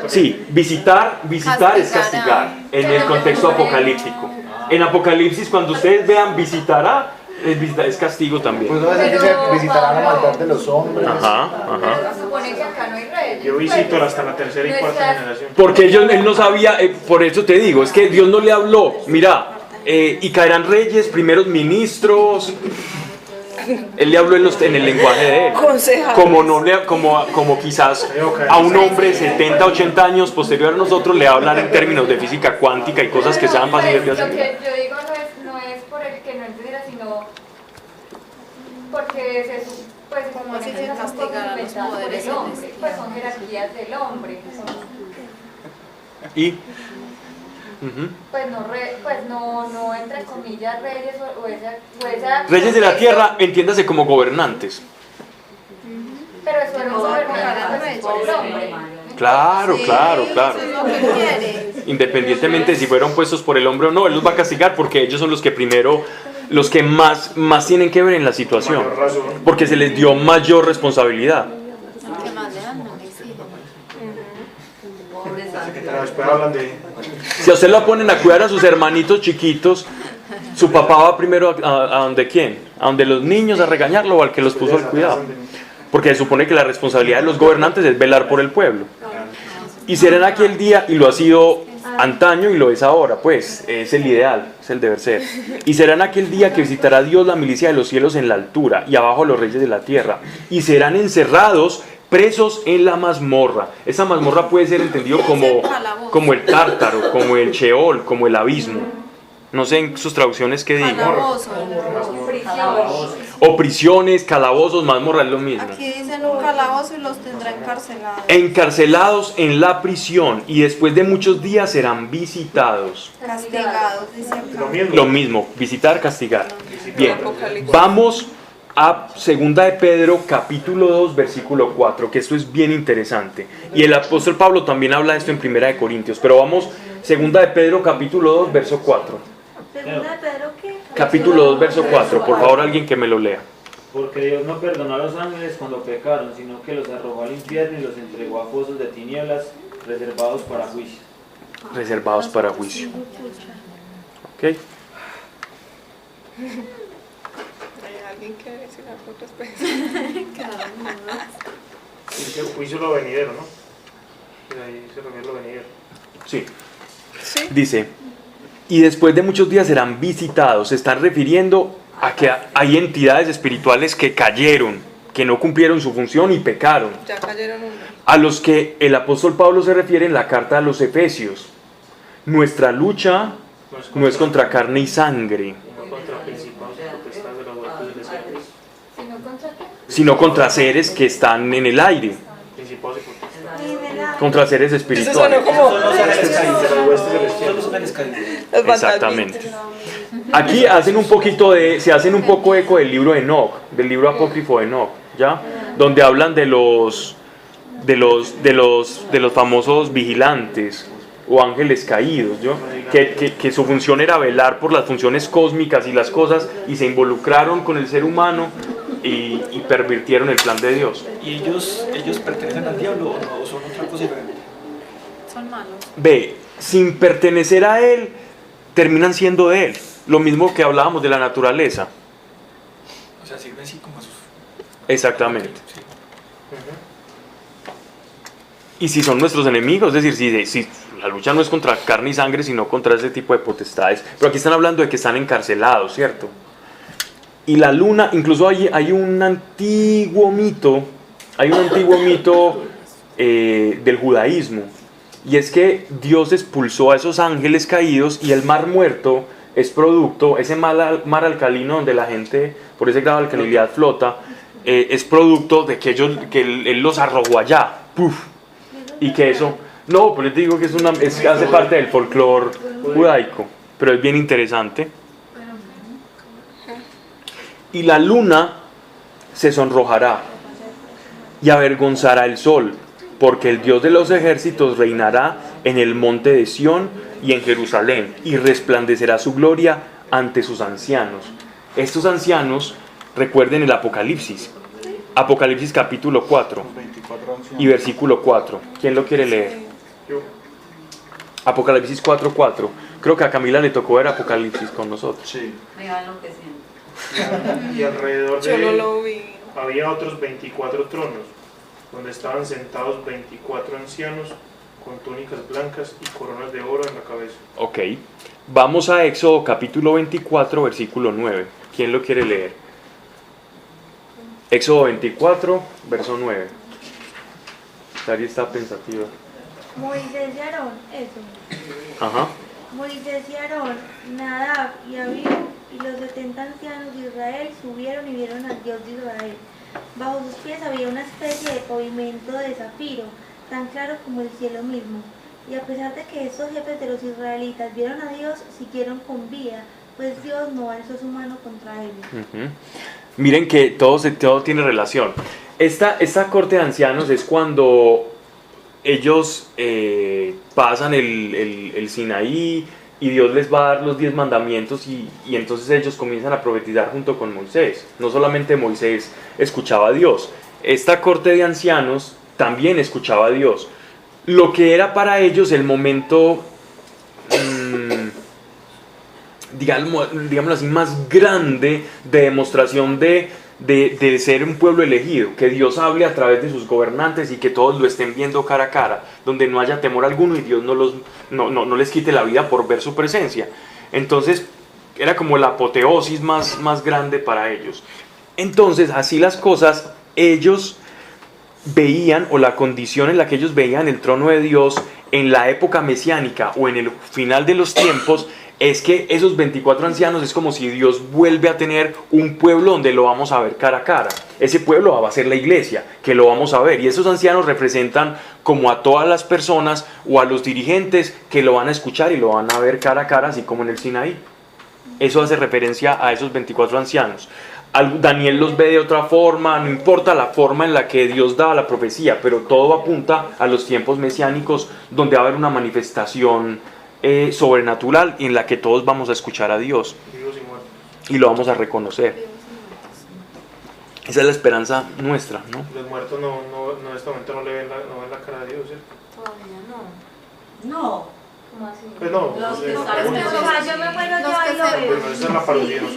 Sí, visitar es castigar en el contexto apocalíptico. En Apocalipsis, cuando ustedes vean visitará, Es castigo también. Pues no se dice visitará la maldad de los hombres. Ajá. Pero se supone que acá no hay reyes. Yo visito hasta la tercera y cuarta generación. Porque él no sabía, por eso te digo, es que Dios no le habló. Mira, y caerán reyes, primeros ministros. Él le habló en el lenguaje de él. Como quizás a un hombre de 70, 80 años posterior a nosotros le hablan en términos de física cuántica y cosas que sean fáciles de Lo hacer. que yo digo no es por el que no entendiera, sino porque pues como así que se son castigará cosas los inventadas por poderes el hombre, celestiales. pues son jerarquías del hombre. Y Pues no entre comillas reyes o esa reyes de la tierra, entiéndase como gobernantes. pero eso era gobernantes por el hombre. Claro. Eso es lo que quiere. Independientemente de si fueron puestos por el hombre o no, él los va a castigar porque ellos son los que más tienen que ver en la situación, porque se les dio mayor responsabilidad. ¿Qué más le dan? No le exigen. Después hablan de... Si a usted lo ponen a cuidar a sus hermanitos chiquitos, su papá va primero a donde quién, a donde los niños a regañarlo o al que los puso al cuidado, porque se supone que la responsabilidad de los gobernantes es velar por el pueblo. Y será en aquel día, y lo ha sido antaño y lo es ahora, pues es el ideal, es el deber ser. Y será en aquel día que visitará Dios la milicia de los cielos en la altura y abajo los reyes de la tierra, y serán encerrados, presos en la mazmorra. Esa mazmorra puede ser entendido como el tártaro, como el Sheol, como el abismo. No sé en sus traducciones qué digo. Calabozo. O prisiones, calabozos, mazmorra, es lo mismo. Aquí dicen un calabozo y los tendrá encarcelados. Encarcelados en la prisión y después de muchos días serán visitados. Castigados, dice acá. Lo mismo, visitar, castigar. Bien, vamos a 2 de Pedro capítulo 2 versículo 4, que esto es bien interesante. Y el apóstol Pablo también habla de esto en 1 de Corintios, pero vamos 2 de Pedro capítulo 2 verso 4. ¿Segunda de Pedro qué? Capítulo 2 verso 4, por favor alguien que me lo lea. Porque Dios no perdonó a los ángeles cuando pecaron, sino que los arrojó al infierno y los entregó a fosos de tinieblas reservados para juicio. Reservados para juicio. ¿Ok? ¿Hay alguien que decir algo al respecto? El juicio lo venidero, ¿no? Y ahí se refiere lo venidero. Sí. Dice, y después de muchos días serán visitados. Se están refiriendo a que hay entidades espirituales que cayeron, que no cumplieron su función y pecaron. Ya cayeron uno. A los que el apóstol Pablo se refiere en la carta a los Efesios. Nuestra lucha no es contra carne y sangre, sino contra seres que están en el aire, contra seres espirituales. Exactamente. Aquí se hacen un poco eco del libro de Enoc, del libro apócrifo de Enoc, ¿ya? Donde hablan de los famosos vigilantes o ángeles caídos, ¿yo? Que su función era velar por las funciones cósmicas y las cosas, y se involucraron con el ser humano y pervirtieron el plan de Dios. ¿Y ellos pertenecen al diablo o son otra cosa diferente? Son malos. Ve, sin pertenecer a él, terminan siendo de él. Lo mismo que hablábamos de la naturaleza. O sea, sirven así como a sus... Exactamente. Y si son nuestros enemigos, es decir, si la lucha no es contra carne y sangre, sino contra ese tipo de potestades. Pero aquí están hablando de que están encarcelados, ¿cierto? Y la luna, incluso hay un antiguo mito del judaísmo, y es que Dios expulsó a esos ángeles caídos, y el mar muerto es producto, ese mar alcalino donde la gente por ese grado de alcalinidad flota, es producto de que él los arrojó allá, ¡puf! Y que eso, no, pero les digo que hace parte del folclore judaico, pero es bien interesante. Y la luna se sonrojará y avergonzará el sol, porque el Dios de los ejércitos reinará en el monte de Sión y en Jerusalén, y resplandecerá su gloria ante sus ancianos. Estos ancianos, recuerden el Apocalipsis capítulo 4 y versículo 4. ¿Quién lo quiere leer? Apocalipsis 4:4. Creo que a Camila le tocó ver Apocalipsis con nosotros. Me va enloqueciendo. Y alrededor Yo de no él lo vi. había otros 24 tronos, donde estaban sentados 24 ancianos con túnicas blancas y coronas de oro en la cabeza. Ok. Vamos a Éxodo capítulo 24, versículo 9. ¿Quién lo quiere leer? Éxodo 24, verso 9. Sari está pensativa. Moisés y Aarón, eso. Ajá. Moisés y Aarón, Nadab y Abiú y los 70 ancianos de Israel subieron y vieron al Dios de Israel. Bajo sus pies había una especie de pavimento de zafiro, tan claro como el cielo mismo. Y a pesar de que estos jefes de los israelitas vieron a Dios, siguieron con vida, pues Dios no alzó su mano contra ellos. Uh-huh. Miren que todo tiene relación. Esta corte de ancianos es cuando ellos pasan el Sinaí y Dios les va a dar los 10 mandamientos y entonces ellos comienzan a profetizar junto con Moisés. No solamente Moisés escuchaba a Dios, esta corte de ancianos también escuchaba a Dios. Lo que era para ellos el momento, digámoslo así, más grande de demostración de ser un pueblo elegido, que Dios hable a través de sus gobernantes y que todos lo estén viendo cara a cara, donde no haya temor alguno y Dios no les quite la vida por ver su presencia. Entonces era como la apoteosis más grande para ellos. Entonces, así las cosas, ellos veían, o la condición en la que ellos veían el trono de Dios en la época mesiánica o en el final de los tiempos, es que esos 24 ancianos es como si Dios vuelve a tener un pueblo donde lo vamos a ver cara a cara. Ese pueblo va a ser la iglesia, que lo vamos a ver. Y esos ancianos representan como a todas las personas o a los dirigentes que lo van a escuchar y lo van a ver cara a cara, así como en el Sinaí. Eso hace referencia a esos 24 ancianos. Daniel los ve de otra forma, no importa la forma en la que Dios da la profecía, pero todo apunta a los tiempos mesiánicos donde va a haber una manifestación sobrenatural en la que todos vamos a escuchar a Dios y lo vamos a reconocer. Esa es la esperanza nuestra, ¿no? Los muertos en este momento no ven la cara de Dios, ¿cierto? Todavía no. No. ¿Cómo así? Pues no, Los que No, están pues que yo me muero ya y lo veo. Pues esa es la parodia, ¿no?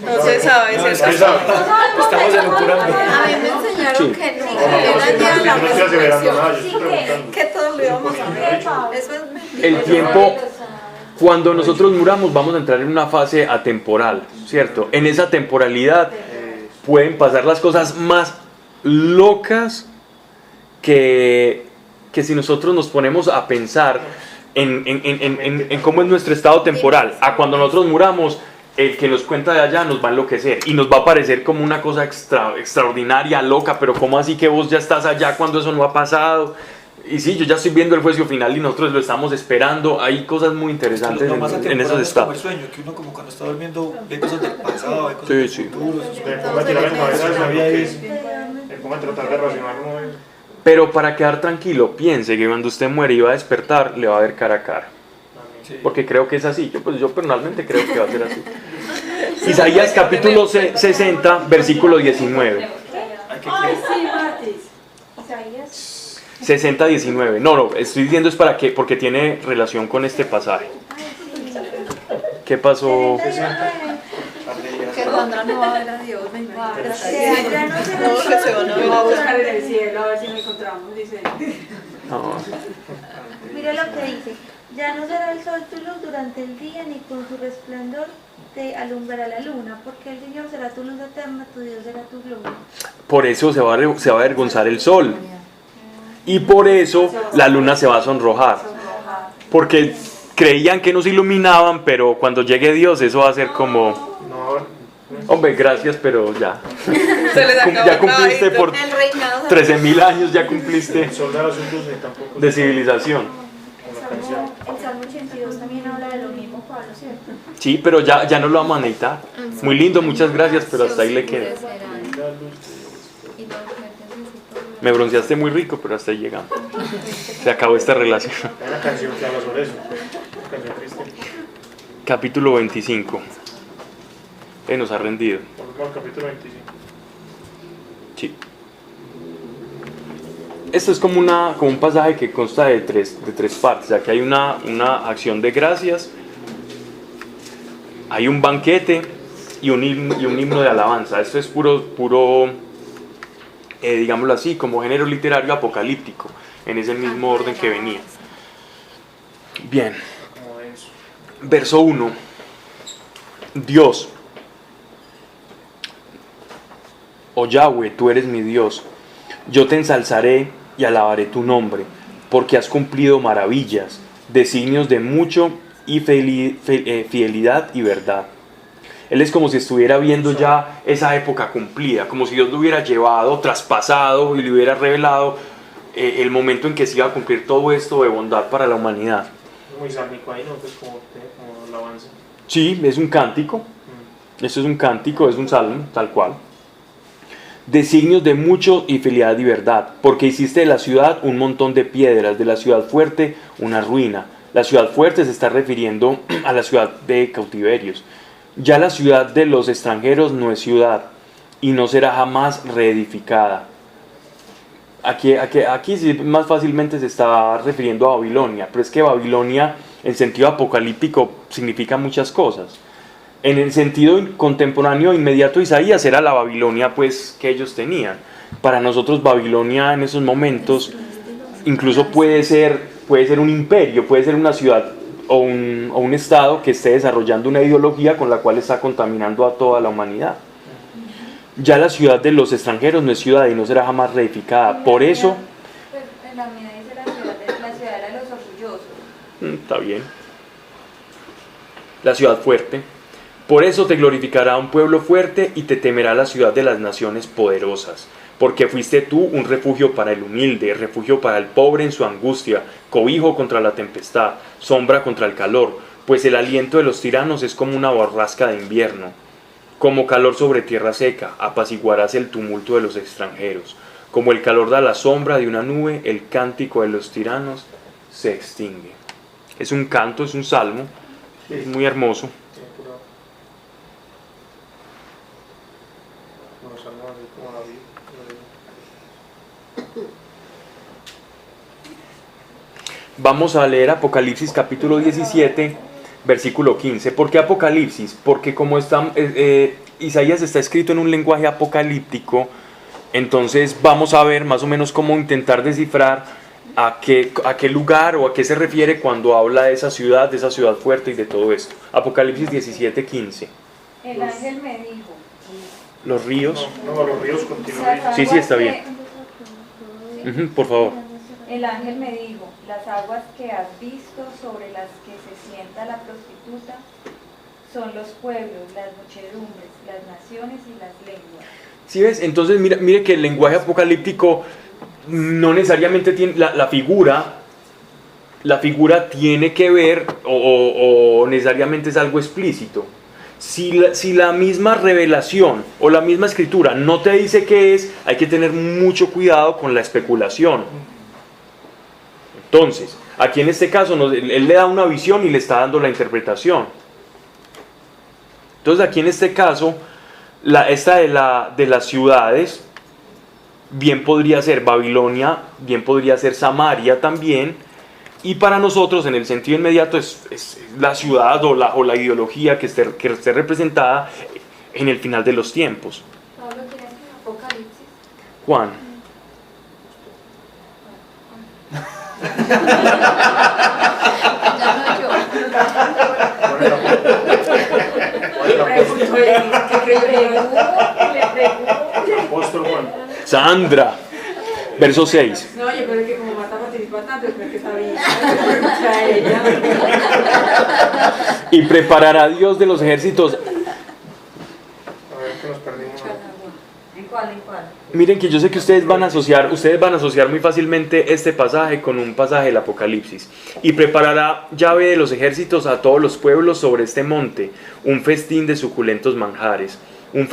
No se sabe, No, se estamos sabe. elucubrando. A mí me enseñaron Sí. que no, No, era día de la no estoy aseverando nada, yo resurrección, estoy preguntando. que todos lo íbamos a ver. Eso es mentira. El tiempo, cuando nosotros muramos, vamos a entrar en una fase atemporal, ¿cierto? En esa temporalidad pueden pasar las cosas más locas que si nosotros nos ponemos a pensar en cómo es nuestro estado temporal. A cuando nosotros muramos, el que nos cuenta de allá nos va a enloquecer y nos va a parecer como una cosa extraordinaria, loca, pero ¿cómo así que vos ya estás allá cuando eso no ha pasado? Y sí, yo ya estoy viendo el juicio final y nosotros lo estamos esperando. Hay cosas muy interesantes Lo más en atemporal esos es como estados. el sueño, que uno como cuando está durmiendo ve cosas del pasado, ve cosas Sí, del sí. futuro. Me pongo a tirar en cabeza de lo que es. Me pongo a tratar de racionar, ¿no? Pero para quedar tranquilo, piense que cuando usted muere y va a despertar, le va a ver cara a cara. Porque creo que es así. Yo personalmente creo que va a ser así. Isaías capítulo 60, versículo 19. Ay, sí, Martis. Isaías. 60, 19. No, estoy diciendo es porque tiene relación con este pasaje. ¿Qué pasó? Que Sandra no va a ver a Dios, me imagino. Ya no se No, que se van a ver. Yo voy a buscar en el cielo a ver si lo encontramos, dice. No. Mira lo que dice. Ya no será el sol tu luz durante el día, ni con su resplandor te alumbrará la luna, porque el Señor será tu luz eterna, tu Dios será tu gloria. Por eso se va a avergonzar el sol. Y por eso la luna se va a sonrojar. Porque creían que nos iluminaban, pero cuando llegue Dios eso va a ser como... Hombre, gracias, pero ya. Se les acabó Ya cumpliste el por El reinado 13.000 años, ya cumpliste El sol da las luz y tampoco. de civilización. El Salmo 82 también habla de lo mismo, Pablo, ¿cierto? Sí, pero ya no lo vamos a necesitar. Muy lindo, muchas gracias, pero hasta ahí le queda. Me bronceaste muy rico, pero hasta ahí llegamos. Se acabó esta relación. Hay una canción que habla sobre eso. Una canción cristiana. Capítulo 25. Nos ha rendido. Volvemos al capítulo 25. Sí. Esto es como un pasaje que consta de tres partes. Aquí hay una acción de gracias, hay un banquete y un himno de alabanza. Esto es puro digámoslo así, como género literario apocalíptico, en ese mismo orden que venía. Bien, verso 1. Dios, oh Yahweh, tú eres mi Dios, yo te ensalzaré y alabaré tu nombre, porque has cumplido maravillas, designios de mucho y fidelidad y verdad. Él es como si estuviera viendo ya esa época cumplida, como si Dios lo hubiera llevado, traspasado y le hubiera revelado el momento en que se iba a cumplir todo esto de bondad para la humanidad. Muy sálmico ahí, ¿no? Pues como alabanza. Sí, es un cántico. Esto es un cántico, es un salmo, tal cual. Designios de mucho y fidelidad y verdad, porque hiciste de la ciudad un montón de piedras, de la ciudad fuerte una ruina. La ciudad fuerte se está refiriendo a la ciudad de cautiverios. Ya la ciudad de los extranjeros no es ciudad y no será jamás reedificada. Aquí sí más fácilmente se está refiriendo a Babilonia, pero es que Babilonia en sentido apocalíptico significa muchas cosas. En el sentido contemporáneo inmediato, Isaías era la Babilonia pues que ellos tenían. Para nosotros Babilonia en esos momentos incluso puede ser un imperio, puede ser una ciudad o un estado que esté desarrollando una ideología con la cual está contaminando a toda la humanidad. Ya la ciudad de los extranjeros no es ciudad y no será jamás reedificada. Por eso... En la mía dice la ciudad era de los orgullosos. Está bien. La ciudad fuerte. Por eso te glorificará un pueblo fuerte y te temerá la ciudad de las naciones poderosas. Porque fuiste tú un refugio para el humilde, refugio para el pobre en su angustia, cobijo contra la tempestad, sombra contra el calor, pues el aliento de los tiranos es como una borrasca de invierno. Como calor sobre tierra seca, apaciguarás el tumulto de los extranjeros. Como el calor da la sombra de una nube, el cántico de los tiranos se extingue. Es un canto, es un salmo, es muy hermoso. Vamos a leer Apocalipsis capítulo 17, versículo 15. ¿Por qué Apocalipsis? Porque como Isaías está escrito en un lenguaje apocalíptico, entonces vamos a ver más o menos cómo intentar descifrar a qué lugar o a qué se refiere cuando habla de esa ciudad fuerte y de todo esto. Apocalipsis 17, 15. El ángel me dijo. Los ríos. No, los ríos continúan. Sí, está bien. Por favor. El ángel me dijo, las aguas que has visto sobre las que se sienta la prostituta son los pueblos, las muchedumbres, las naciones y las lenguas. ¿Sí ves? Entonces mire que el lenguaje apocalíptico no necesariamente tiene la figura tiene que ver o necesariamente es algo explícito. Si la misma revelación o la misma escritura no te dice qué es, hay que tener mucho cuidado con la especulación. Entonces, aquí en este caso, él le da una visión y le está dando la interpretación. Entonces, aquí en este caso, esta de las ciudades, bien podría ser Babilonia, bien podría ser Samaria también, y para nosotros, en el sentido inmediato, es la ciudad o la ideología que esté representada en el final de los tiempos. Pablo, ¿tienes Apocalipsis? Juan. Apóstol Juan. Sandra, verso 6. No, yo creo que como Marta participa tanto, yo creo que está bien. Y preparará Dios de los ejércitos. A ver que nos perdimos. ¿En cuál? Miren que yo sé que ustedes van a asociar muy fácilmente este pasaje con un pasaje del Apocalipsis. Y preparará Yahvé de los ejércitos a todos los pueblos sobre este monte, un festín de suculentos manjares, un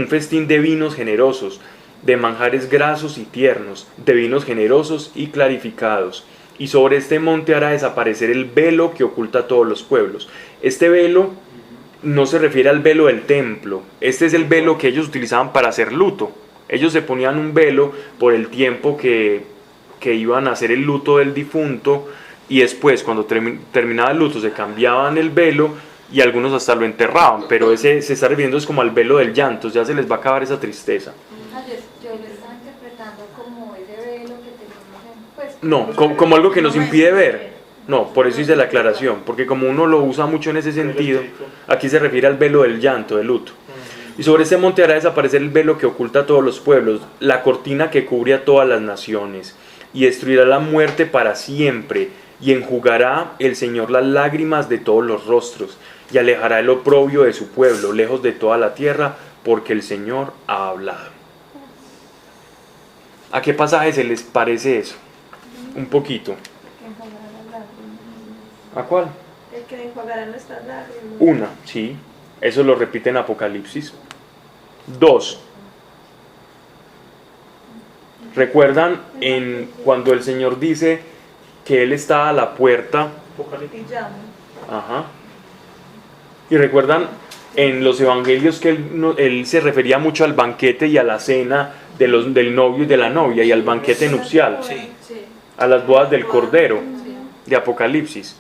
festín de vinos generosos, de manjares grasos y tiernos, de vinos generosos y clarificados. Y sobre este monte hará desaparecer el velo que oculta a todos los pueblos. Este velo no se refiere al velo del templo, este es el velo que ellos utilizaban para hacer luto. Ellos se ponían un velo por el tiempo que iban a hacer el luto del difunto, y después cuando terminaba el luto se cambiaban el velo y algunos hasta lo enterraban, pero ese se está refiriendo es como al velo del llanto, ya se les va a acabar esa tristeza. Yo lo estaba interpretando como ese velo que tenemos pues, No, como algo que nos impide ver. No, por eso hice la aclaración, porque como uno lo usa mucho en ese sentido, aquí se refiere al velo del llanto, del luto. Y sobre ese monte hará desaparecer el velo que oculta a todos los pueblos, la cortina que cubre a todas las naciones, y destruirá la muerte para siempre, y enjugará el Señor las lágrimas de todos los rostros, y alejará el oprobio de su pueblo, lejos de toda la tierra, porque el Señor ha hablado. ¿A qué pasaje se les parece eso? Un poquito. ¿A cuál? El que enjuagará nuestras lágrimas. Una, sí. Eso lo repite en Apocalipsis. 2. ¿Recuerdan cuando el Señor dice que Él está a la puerta? Y llama. Ajá. Y recuerdan en los evangelios que él se refería mucho al banquete y a la cena del novio y de la novia y al banquete nupcial, a las bodas del Cordero de Apocalipsis.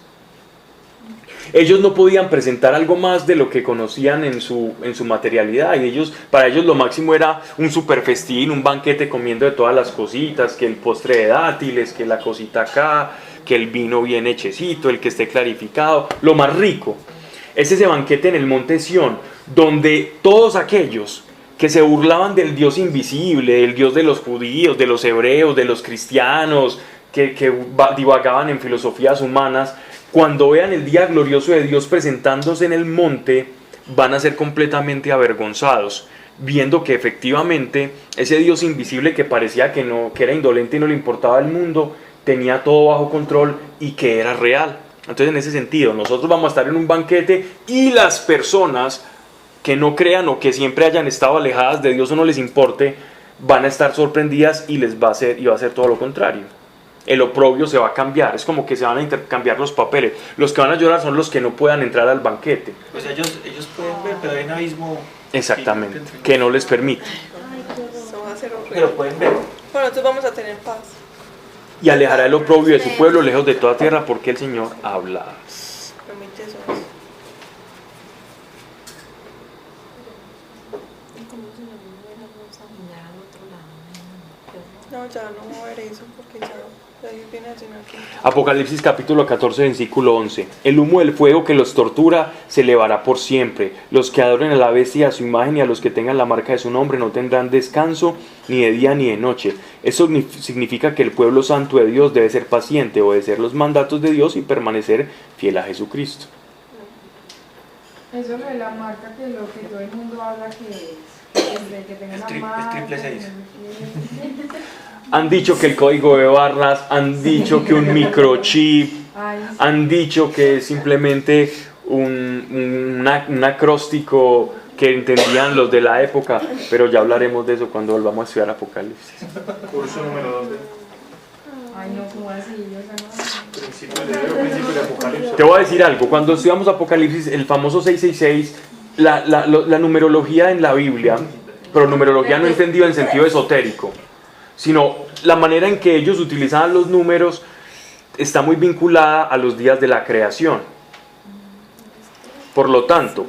Ellos no podían presentar algo más de lo que conocían en su materialidad, y para ellos lo máximo era un super festín, un banquete comiendo de todas las cositas, que el postre de dátiles, que la cosita acá, que el vino bien hechecito, el que esté clarificado, lo más rico. Es ese banquete en el monte Sión, donde todos aquellos que se burlaban del Dios invisible, del Dios de los judíos, de los hebreos, de los cristianos, que divagaban en filosofías humanas, cuando vean el día glorioso de Dios presentándose en el monte, van a ser completamente avergonzados, viendo que efectivamente ese Dios invisible que parecía que era indolente y no le importaba el mundo, tenía todo bajo control y que era real. Entonces, en ese sentido, nosotros vamos a estar en un banquete y las personas que no crean o que siempre hayan estado alejadas de Dios o no les importe, van a estar sorprendidas y va a ser todo lo contrario. El oprobio se va a cambiar, es como que se van a intercambiar los papeles. Los que van a llorar son los que no puedan entrar al banquete. Pues ellos pueden ver, pero hay un abismo. Exactamente, que no les permite. Eso va a ser horrible. Pero pueden ver. Bueno, entonces vamos a tener paz. Y alejará el oprobio de su pueblo lejos de toda tierra, porque el Señor ha hablado. Permite eso. No, ya no voy a ver eso porque ya viene al Señor aquí. Apocalipsis capítulo 14, versículo 11. El humo del fuego que los tortura se elevará por siempre. Los que adoren a la bestia, a su imagen y a los que tengan la marca de su nombre no tendrán descanso ni de día ni de noche. Eso significa que el pueblo santo de Dios debe ser paciente, obedecer los mandatos de Dios y permanecer fiel a Jesucristo. Eso de la marca, que lo que todo el mundo habla que tenga la marca. El 666. Han dicho que el código de barras, han dicho que un microchip, han dicho que es simplemente un acróstico que entendían los de la época, pero ya hablaremos de eso cuando volvamos a estudiar Apocalipsis. Curso número 2 Ay, no, ¿cómo así? Principio de Apocalipsis. Te voy a decir algo, cuando estudiamos Apocalipsis, el famoso 666, la numerología en la Biblia, pero numerología no entendido en sentido esotérico, sino la manera en que ellos utilizaban los números está muy vinculada a los días de la creación. Por lo tanto,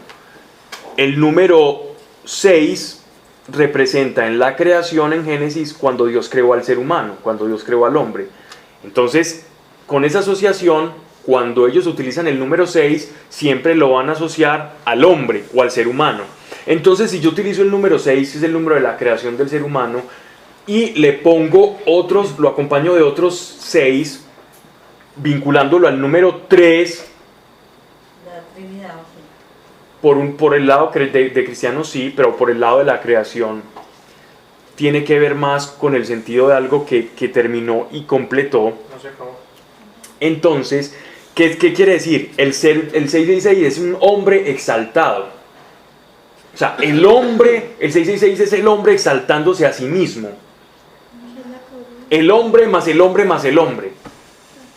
el número 6 representa en la creación en Génesis cuando Dios creó al ser humano, cuando Dios creó al hombre. Entonces, con esa asociación, cuando ellos utilizan el número 6, siempre lo van a asociar al hombre o al ser humano. Entonces, si yo utilizo el número 6, que es el número de la creación del ser humano, y le pongo lo acompaño de otros 6, vinculándolo al número 3, por el lado de cristianos sí, pero por el lado de la creación, tiene que ver más con el sentido de algo que terminó y completó. No se acabó. Entonces, ¿qué quiere decir? El 666 es un hombre exaltado. O sea, el 666 es el hombre exaltándose a sí mismo. El hombre más el hombre más el hombre.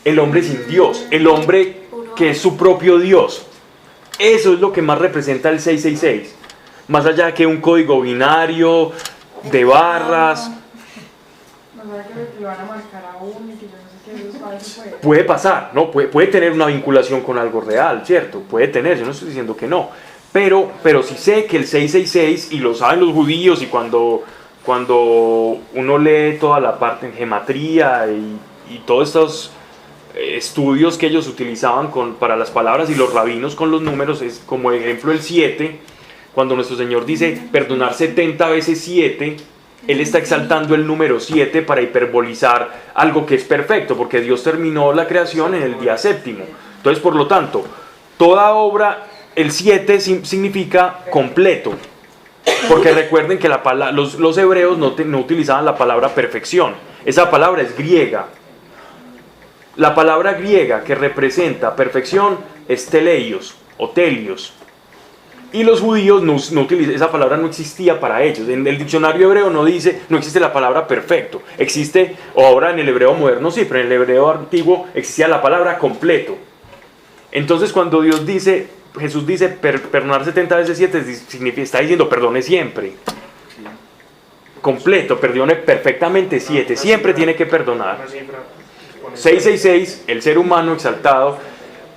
El hombre sin Dios. El hombre que es su propio Dios. Eso es lo que más representa el 666. Más allá que un código binario de barras. No sé que lo van a marcar a uno y que yo no sé qué. Puede pasar, ¿no? Puede tener una vinculación con algo real, ¿cierto? Puede tener, yo no estoy diciendo que no. Pero sí sé que el 666, y lo saben los judíos, y cuando uno lee toda la parte en gematría y todos estos estudios que ellos utilizaban para las palabras y los rabinos con los números, es como ejemplo el 7, cuando nuestro Señor dice perdonar 70 veces 7, Él está exaltando el número 7 para hiperbolizar algo que es perfecto, porque Dios terminó la creación en el día séptimo. Entonces, por lo tanto, toda obra, el 7 significa completo, porque recuerden que los hebreos no utilizaban la palabra perfección, esa palabra es griega. La palabra griega que representa perfección es teleios o telios. Y los judíos no utilizan, esa palabra no existía para ellos. En el diccionario hebreo no existe la palabra perfecto. Existe, o ahora en el hebreo moderno sí, pero en el hebreo antiguo existía la palabra completo. Entonces cuando Jesús dice perdonar 70 veces 7, está diciendo perdone siempre. Completo, perdone perfectamente 7, siempre tiene que perdonar. 666, el ser humano exaltado.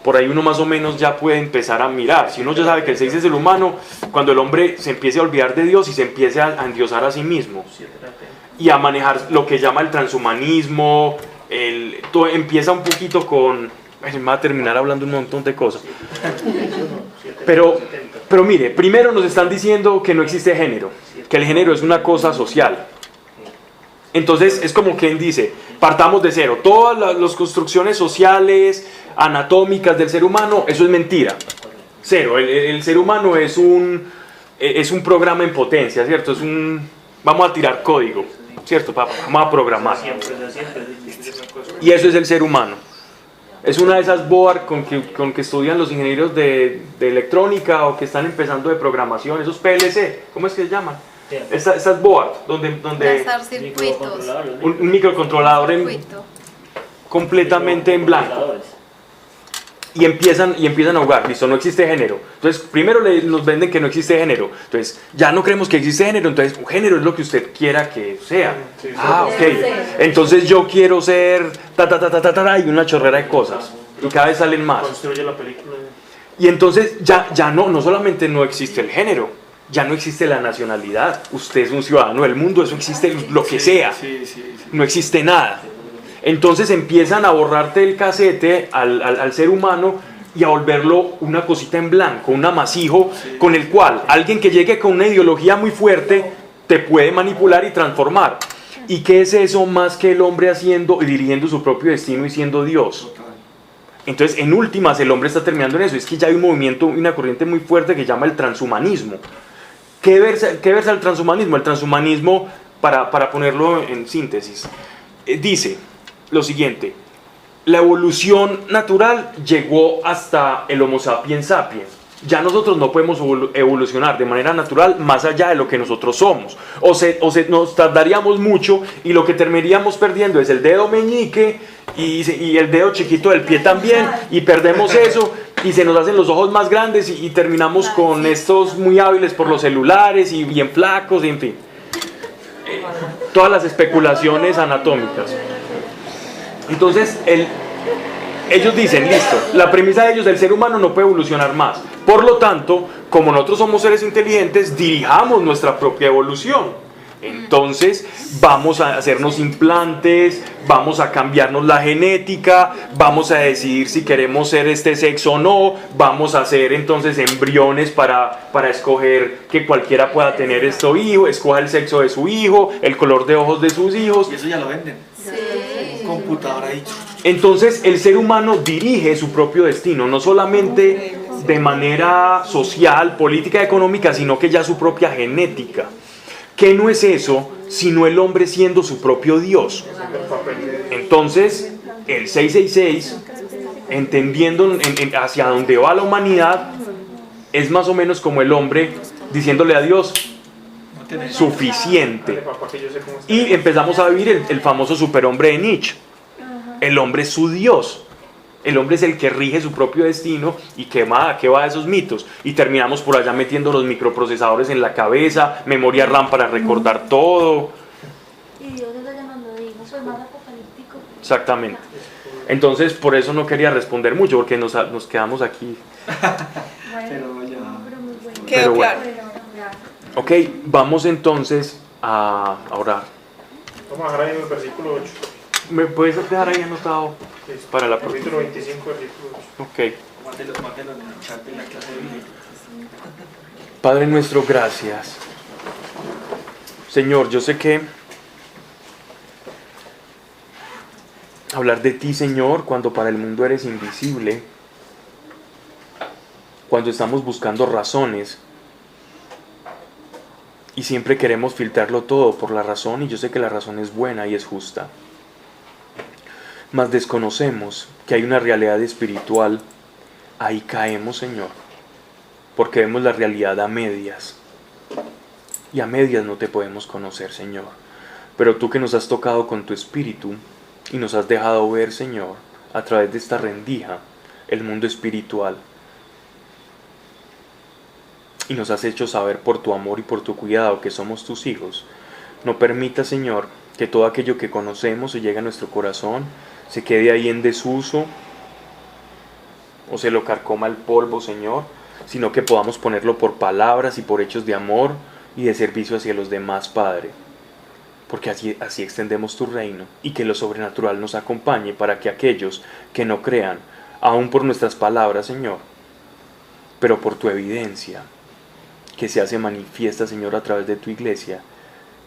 Por ahí uno más o menos ya puede empezar a mirar. Si uno ya sabe que el 6 es el humano, cuando el hombre se empiece a olvidar de Dios y se empiece a endiosar a sí mismo y a manejar lo que llama el transhumanismo, todo empieza un poquito con... Me va a terminar hablando un montón de cosas. Pero mire, primero nos están diciendo que no existe género, que el género es una cosa social. Entonces es como quien dice, partamos de cero. Todas las construcciones sociales, anatómicas del ser humano, eso es mentira. Cero. El ser humano es un programa en potencia, ¿cierto? Vamos a tirar código, ¿cierto? Vamos a programar. Y eso es el ser humano. Es una de esas board con que estudian los ingenieros de electrónica o que están empezando de programación, esos PLC, ¿cómo es que se llaman? Esas board donde circuitos. Un microcontrolador completamente en blanco. Y empiezan a jugar, listo, no existe género. Entonces, primero nos venden que no existe género. Entonces, ya no creemos que existe género, entonces, género es lo que usted quiera que sea. Ok. Entonces, yo quiero ser y una chorrera de cosas. Y cada vez salen más. Construye la película. Y entonces, ya no solamente no existe el género, ya no existe la nacionalidad. Usted es un ciudadano del mundo, eso existe lo que sea. No existe nada. Entonces empiezan a borrarte el casete al ser humano y a volverlo una cosita en blanco, un amasijo con el cual alguien que llegue con una ideología muy fuerte te puede manipular y transformar. ¿Y qué es eso más que el hombre haciendo y dirigiendo su propio destino y siendo Dios? Entonces, en últimas, el hombre está terminando en eso. Es que ya hay un movimiento, una corriente muy fuerte que llama el transhumanismo. ¿Qué versa el transhumanismo? El transhumanismo, para ponerlo en síntesis, dice lo siguiente: la evolución natural llegó hasta el Homo sapiens sapiens. Ya nosotros no podemos evolucionar de manera natural más allá de lo que nosotros somos. Nos tardaríamos mucho y lo que terminaríamos perdiendo es el dedo meñique y el dedo chiquito del pie también, y perdemos eso y se nos hacen los ojos más grandes y terminamos con estos muy hábiles por los celulares y bien flacos, y en fin. Todas las especulaciones anatómicas. Entonces, ellos dicen, listo, la premisa de ellos, el ser humano no puede evolucionar más. Por lo tanto, como nosotros somos seres inteligentes, dirijamos nuestra propia evolución. Entonces, vamos a hacernos implantes, vamos a cambiarnos la genética, vamos a decidir si queremos ser este sexo o no, vamos a hacer entonces embriones para escoger que cualquiera pueda tener este hijo, escoja el sexo de su hijo, el color de ojos de sus hijos. Y eso ya lo venden. Sí. Computadora dicho. Entonces el ser humano dirige su propio destino, no solamente de manera social, política, económica, sino que ya su propia genética. ¿Qué no es eso sino el hombre siendo su propio Dios? Entonces el 666, entendiendo hacia dónde va la humanidad, es más o menos como el hombre diciéndole a Dios: suficiente. Y empezamos a vivir el famoso superhombre de Nietzsche. El hombre es su Dios. El hombre es el que rige su propio destino y que va a esos mitos. Y terminamos por allá metiendo los microprocesadores en la cabeza, memoria RAM para recordar todo. Y Dios está llamando a Dios, fue más apocalíptico. Exactamente. Entonces, por eso no quería responder mucho, porque nos quedamos aquí. Pero ya. Pero bueno. Ok, vamos entonces a orar. Vamos a dejar ahí en el versículo 8. ¿Me puedes dejar ahí anotado para la próxima? Capítulo 25, versículo 8. Ok. Mátelo en el chat de la clase de vida. Padre nuestro, gracias. Señor, yo sé que hablar de ti, Señor, cuando para el mundo eres invisible, cuando estamos buscando razones y siempre queremos filtrarlo todo por la razón, y yo sé que la razón es buena y es justa, mas desconocemos que hay una realidad espiritual, ahí caemos, Señor, porque vemos la realidad a medias, y a medias no te podemos conocer, Señor. Pero tú que nos has tocado con tu espíritu y nos has dejado ver, Señor, a través de esta rendija, el mundo espiritual, y nos has hecho saber por tu amor y por tu cuidado que somos tus hijos, no permita, Señor, que todo aquello que conocemos y llega a nuestro corazón se quede ahí en desuso o se lo carcoma el polvo, Señor, sino que podamos ponerlo por palabras y por hechos de amor y de servicio hacia los demás, Padre, porque así extendemos tu reino, y que lo sobrenatural nos acompañe para que aquellos que no crean, aún por nuestras palabras, Señor, pero por tu evidencia que se hace manifiesta, Señor, a través de tu iglesia,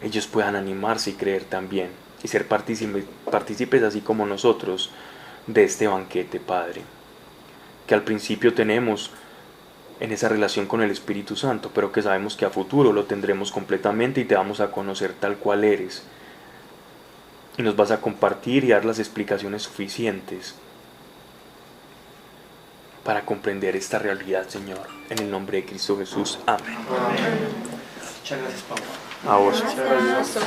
ellos puedan animarse y creer también, y ser partícipes así como nosotros de este banquete, Padre, que al principio tenemos en esa relación con el Espíritu Santo, pero que sabemos que a futuro lo tendremos completamente y te vamos a conocer tal cual eres, y nos vas a compartir y dar las explicaciones suficientes para comprender esta realidad, Señor, en el nombre de Cristo Jesús. Amén. Muchas gracias, Pablo. A vos. Gracias.